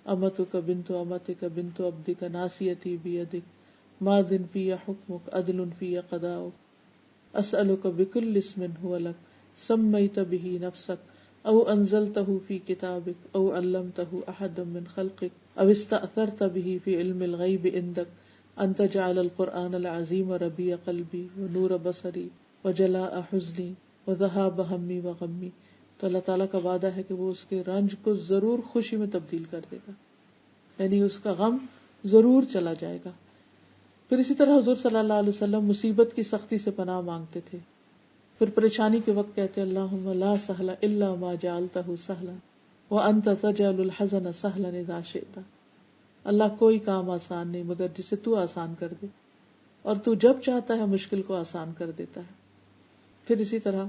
امتک بنت امتک بنت عبدک ناصیتی بیدک ماض فی حکمک عدل فی قضاؤک اسألک بکل اسم هو لک سمیت به نفسک او انزلتہ فی کتابک او علمتہ احد من خلقک او استأثرت به فی علم الغیب عندک ان تجعل القرآن العظیم ربیع قلبی ونور بصری وجلاء حزنی وذہاب ہمی وغمی۔ تو اللہ تعالیٰ کا وعدہ ہے کہ وہ اس کے رنج کو ضرور خوشی میں تبدیل کر دے گا، یعنی اس کا غم ضرور چلا جائے گا۔ پھر اسی طرح حضور صلی اللہ علیہ وسلم مصیبت کی سختی سے پناہ مانگتے تھے، پھر پریشانی کے وقت کہتے اللہم لا سہل الا ما جعلتہ سہلا وانت تجعل الحزن سہلا اذا شئت، اللہ کوئی کام آسان نہیں مگر جسے تو آسان کر دے، اور تو جب چاہتا ہے مشکل کو آسان کر دیتا ہے۔ پھر اسی طرح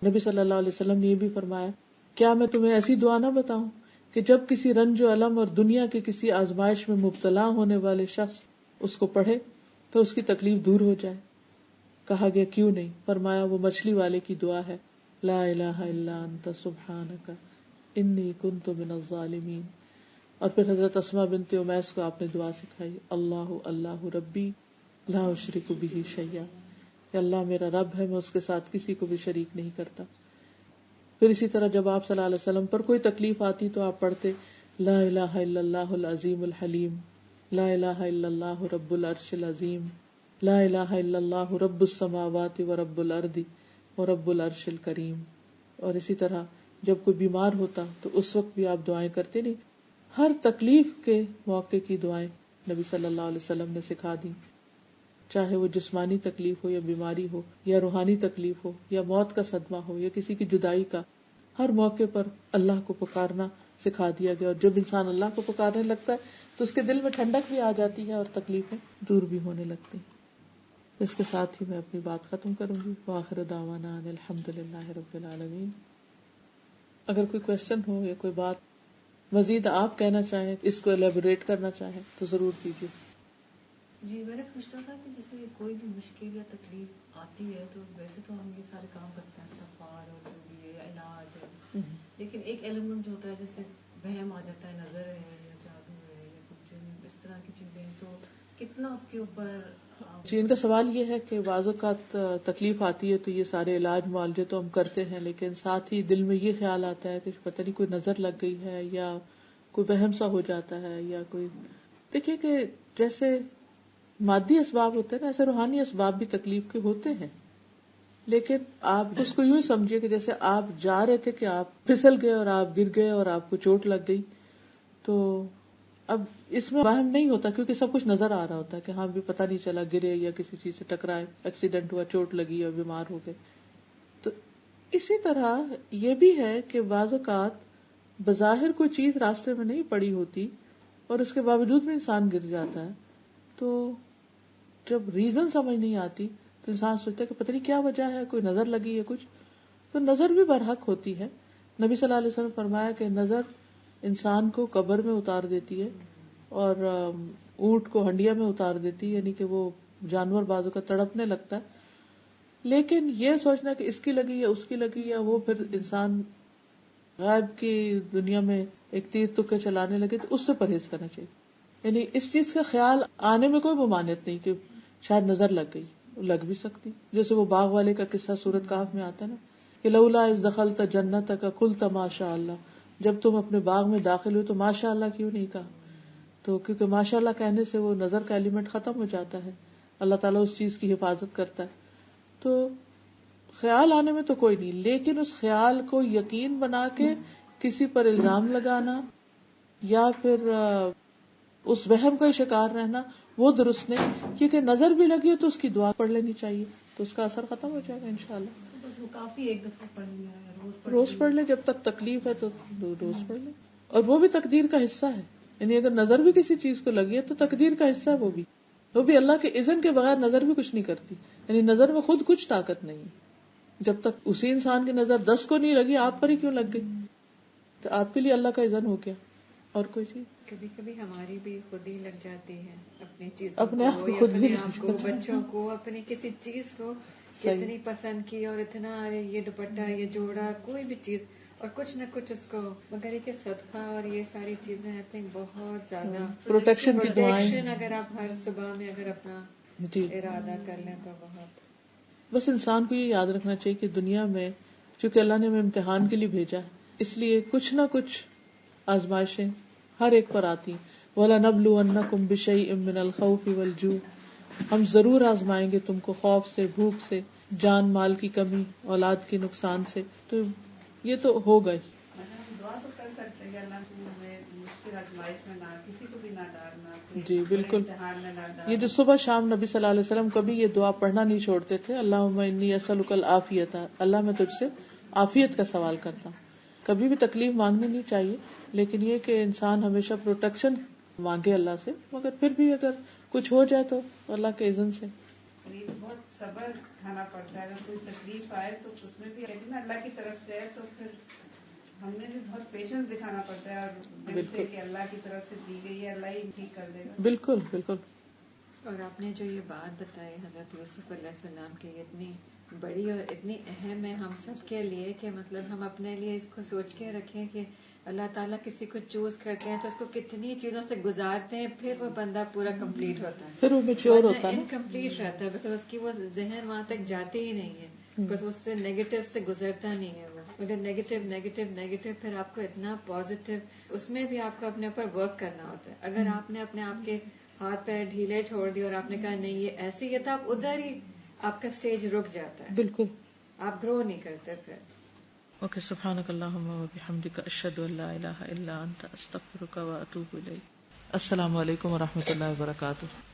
نبی صلی اللہ علیہ وسلم نے یہ بھی فرمایا کیا میں تمہیں ایسی دعا نہ بتاؤں کہ جب کسی رنج و الم اور دنیا کے کسی آزمائش میں مبتلا ہونے والے شخص اس کو پڑھے تو اس کی تکلیف دور ہو جائے؟ کہا گیا کیوں نہیں؟ فرمایا وہ مچھلی والے کی دعا ہے لا الہ الا انت سبحانک انی کنت من الظالمین۔ اور پھر حضرت اسماء بنت امیس کو آپ نے دعا سکھائی اللہ اللہ ربی لا اشرک بہ شیئا، کہ اللہ میرا رب ہے، میں اس کے ساتھ کسی کو بھی شریک نہیں کرتا۔ پھر اسی طرح جب آپ صلی اللہ علیہ وسلم پر کوئی تکلیف آتی تو آپ پڑھتے لا الہ الا اللہ العظیم الحلیم، لا الہ الا اللہ رب العرش العظیم، لا الہ الا اللہ رب السماوات و رب الارض و رب العرش الکریم۔ اور اسی طرح جب کوئی بیمار ہوتا تو اس وقت بھی آپ دعائیں کرتے نہیں، ہر تکلیف کے موقع کی دعائیں نبی صلی اللہ علیہ وسلم نے سکھا دی، چاہے وہ جسمانی تکلیف ہو یا بیماری ہو یا روحانی تکلیف ہو یا موت کا صدمہ ہو یا کسی کی جدائی کا، ہر موقع پر اللہ کو پکارنا سکھا دیا گیا۔ اور جب انسان اللہ کو پکارنے لگتا ہے تو اس کے دل میں ٹھنڈک بھی آ جاتی ہے اور تکلیفیں دور بھی ہونے لگتی ہیں۔ اس کے ساتھ ہی میں اپنی بات ختم کروں گی۔ وآخر دعوانا ان الحمدللہ رب العالمین۔ اگر کوئی کوشچن ہو یا کوئی بات مزید آپ کہنا چاہیں، اس کو ایلیبوریٹ کرنا چاہیں تو ضرور کیجیے۔ جی میں نے پوچھنا تھا کہ جیسے کوئی بھی مشکل یا تکلیف آتی ہے تو ویسے تو ہم یہ سارے کام کرتے ہیں، استغفار اور جو بھی ہے یا علاج ہے، لیکن ایک ایلیمنٹ جو ہوتا ہے جیسے وہم آ جاتا ہے، نظر ہے یا جادو ہے یا کچھ اس طرح کی چیزیں، تو کتنا اس کے اوپر جی، ان کا سوال یہ ہے کہ بعض اوقات تکلیف آتی ہے تو یہ سارے علاج معالجے تو ہم کرتے ہیں، لیکن ساتھ ہی دل میں یہ خیال آتا ہے کہ پتہ نہیں کوئی نظر لگ گئی ہے یا کوئی وہم سا ہو جاتا ہے یا کوئی. دیکھیے کہ جیسے مادی اسباب ہوتے ہیں نا، ایسے روحانی اسباب بھی تکلیف کے ہوتے ہیں. لیکن آپ اس کو یوں سمجھیے کہ جیسے آپ جا رہے تھے کہ آپ پھسل گئے اور آپ گر گئے اور آپ کو چوٹ لگ گئی، تو اب اس میں وہم نہیں ہوتا کیونکہ سب کچھ نظر آ رہا ہوتا ہے کہ ہاں بھی پتہ نہیں چلا گرے یا کسی چیز سے ٹکرائے، ایکسیڈنٹ ہوا، چوٹ لگی اور بیمار ہو گئے. تو اسی طرح یہ بھی ہے کہ بعض اوقات بظاہر کوئی چیز راستے میں نہیں پڑی ہوتی اور اس کے باوجود بھی انسان گر جاتا ہے. تو جب ریزن سمجھ نہیں آتی تو انسان سوچتا ہے کہ پتہ نہیں کیا وجہ ہے، کوئی نظر لگی ہے کچھ. تو نظر بھی برحق ہوتی ہے. نبی صلی اللہ علیہ وسلم فرمایا کہ نظر انسان کو قبر میں اتار دیتی ہے اور اونٹ کو ہنڈیا میں اتار دیتی ہے، یعنی کہ وہ جانور بازو کا تڑپنے لگتا ہے. لیکن یہ سوچنا کہ اس کی لگی یا اس کی لگی یا وہ، پھر انسان غائب کی دنیا میں ایک تیر تکے چلانے لگے، تو اس سے پرہیز کرنا چاہیے. یعنی اس چیز کا خیال آنے میں کوئی ممانعت نہیں کہ شاید نظر لگ گئی، لگ بھی سکتی. جیسے وہ باغ والے کا قصہ سورۃ کہف میں آتا ہے نا کہ لولا اذ دخلت جنتک قلت ما شاء اللہ، جب تم اپنے باغ میں داخل ہوئے تو ماشاء اللہ کیوں نہیں کہا. تو کیونکہ ماشاء اللہ کہنے سے وہ نظر کا ایلیمنٹ ختم ہو جاتا ہے، اللہ تعالیٰ اس چیز کی حفاظت کرتا ہے. تو خیال آنے میں تو کوئی نہیں، لیکن اس خیال کو یقین بنا کے کسی پر الزام لگانا یا پھر اس وہم کا شکار رہنا وہ درست نہیں. کیونکہ نظر بھی لگی ہے تو اس کی دعا پڑھ لینی چاہیے، تو اس کا اثر ختم ہو جائے گا انشاءاللہ. بس وہ کافی ایک دفعہ پڑھ لیا ہے، روز پڑھ لے، جب تک تکلیف ہے تو روز پڑھ لے. اور وہ بھی تقدیر کا حصہ ہے، یعنی اگر نظر بھی کسی چیز کو لگی ہے تو تقدیر کا حصہ ہے. وہ بھی اللہ کے اذن کے بغیر نظر بھی کچھ نہیں کرتی. یعنی نظر میں خود کچھ طاقت نہیں ہے. جب تک اسی انسان کی نظر 10 کو نہیں لگی، آپ پر ہی کیوں لگ گئی؟ تو آپ کے لیے اللہ کا اذن ہو گیا. اور کوئی چیز کبھی کبھی ہماری بھی خود ہی لگ جاتی ہے اپنی چیزوں اپنے آپ کو خود اپنے آپ کو، بچوں کو، اپنی کسی چیز کو صحیح. اتنی پسند کی اور اتنا ارے یہ دوپٹہ، یہ جوڑا، کوئی بھی چیز، اور کچھ نہ کچھ اس کو، مگر یہ صدقہ اور یہ ساری چیزیں آئی تھنک بہت زیادہ پروٹیکشن کی دعائیں، اگر آپ ہر صبح میں اگر اپنا جی ارادہ کر لیں تو بہت. بس انسان کو یہ یاد رکھنا چاہیے کہ دنیا میں چونکہ اللہ نے ہمیں امتحان کے لیے بھیجا ہے، اس لیے کچھ نہ کچھ آزمائشیں ہر ایک پر آتی. وَلَنَبْلُوَنَّكُمْ بِشَيْءٍ مِّنَ الْخَوْفِ وَالْجُوعِ، ہم ضرور آزمائیں گے تم کو خوف سے، بھوک سے، جان مال کی کمی، اولاد کے نقصان سے. تو یہ تو ہوگا ہی. دعا تو کر سکتے ہیں کہ اللہ ہمیں مشکل آزمائش میں نہ، کسی کو بھی نہ ڈالنا. جی بالکل. امتحان میں نہ ڈالنا. یہ جو صبح شام نبی صلی اللہ علیہ وسلم کبھی یہ دعا پڑھنا نہیں چھوڑتے تھے، اللہم انی اسألک العافیۃ، اللہ میں تجھ سے عافیت کا سوال کرتا ہوں. کبھی بھی تکلیف مانگنی نہیں چاہیے، لیکن یہ کہ انسان ہمیشہ پروٹیکشن مانگے اللہ سے، مگر پھر بھی اگر کچھ ہو جائے تو اللہ کے اذن سے. بہت صبر کھانا پڑتا ہے. اگر کوئی تکلیف آئے تو اس میں بھی اللہ کی طرف سے ہے تو پھر ہمیں بھی بہت پیشنس دکھانا پڑتا ہے، اور دل سے کہ اللہ کی طرف سے دی گئی ہے، اللہ ہی ٹھیک کر دے گا. بالکل بالکل. اور آپ نے جو یہ بات بتائی حضرت یوسف علیہ السلام کی، یہ اتنی بڑی اور اتنی اہم ہے ہم سب کے لیے کہ مطلب ہم اپنے لیے اس کو سوچ کے رکھیں کہ اللہ تعالیٰ کسی کو چوز کرتے ہیں تو اس کو کتنی چیزوں سے گزارتے ہیں، پھر وہ بندہ پورا کمپلیٹ ہوتا ہے، پھر وہ میچور ہوتا ہے، انکمپلیٹ رہتا ہے، بیکاز اس کی وہ ذہن وہاں تک جاتی ہی نہیں ہے، بس اس سے نیگیٹو سے گزرتا نہیں ہے وہ. اگر نیگیٹو پھر آپ کو اتنا پازیٹو، اس میں بھی آپ کو اپنے اوپر ورک کرنا ہوتا ہے. اگر آپ نے اپنے آپ کے ہاتھ پیر ڈھیلے چھوڑ دیے اور آپ نے کہا نہیں یہ ایسی ہے، تو آپ ادھر ہی آپ کا اسٹیج رک جاتا ہے، بالکل آپ گرو نہیں کرتے پھر. اوکے، سبحانک اللہم و بحمدک، اشہد ان لا الہ الا انت، استغفرک و اتوب الیک. السلام علیکم و رحمۃ اللہ وبرکاتہ.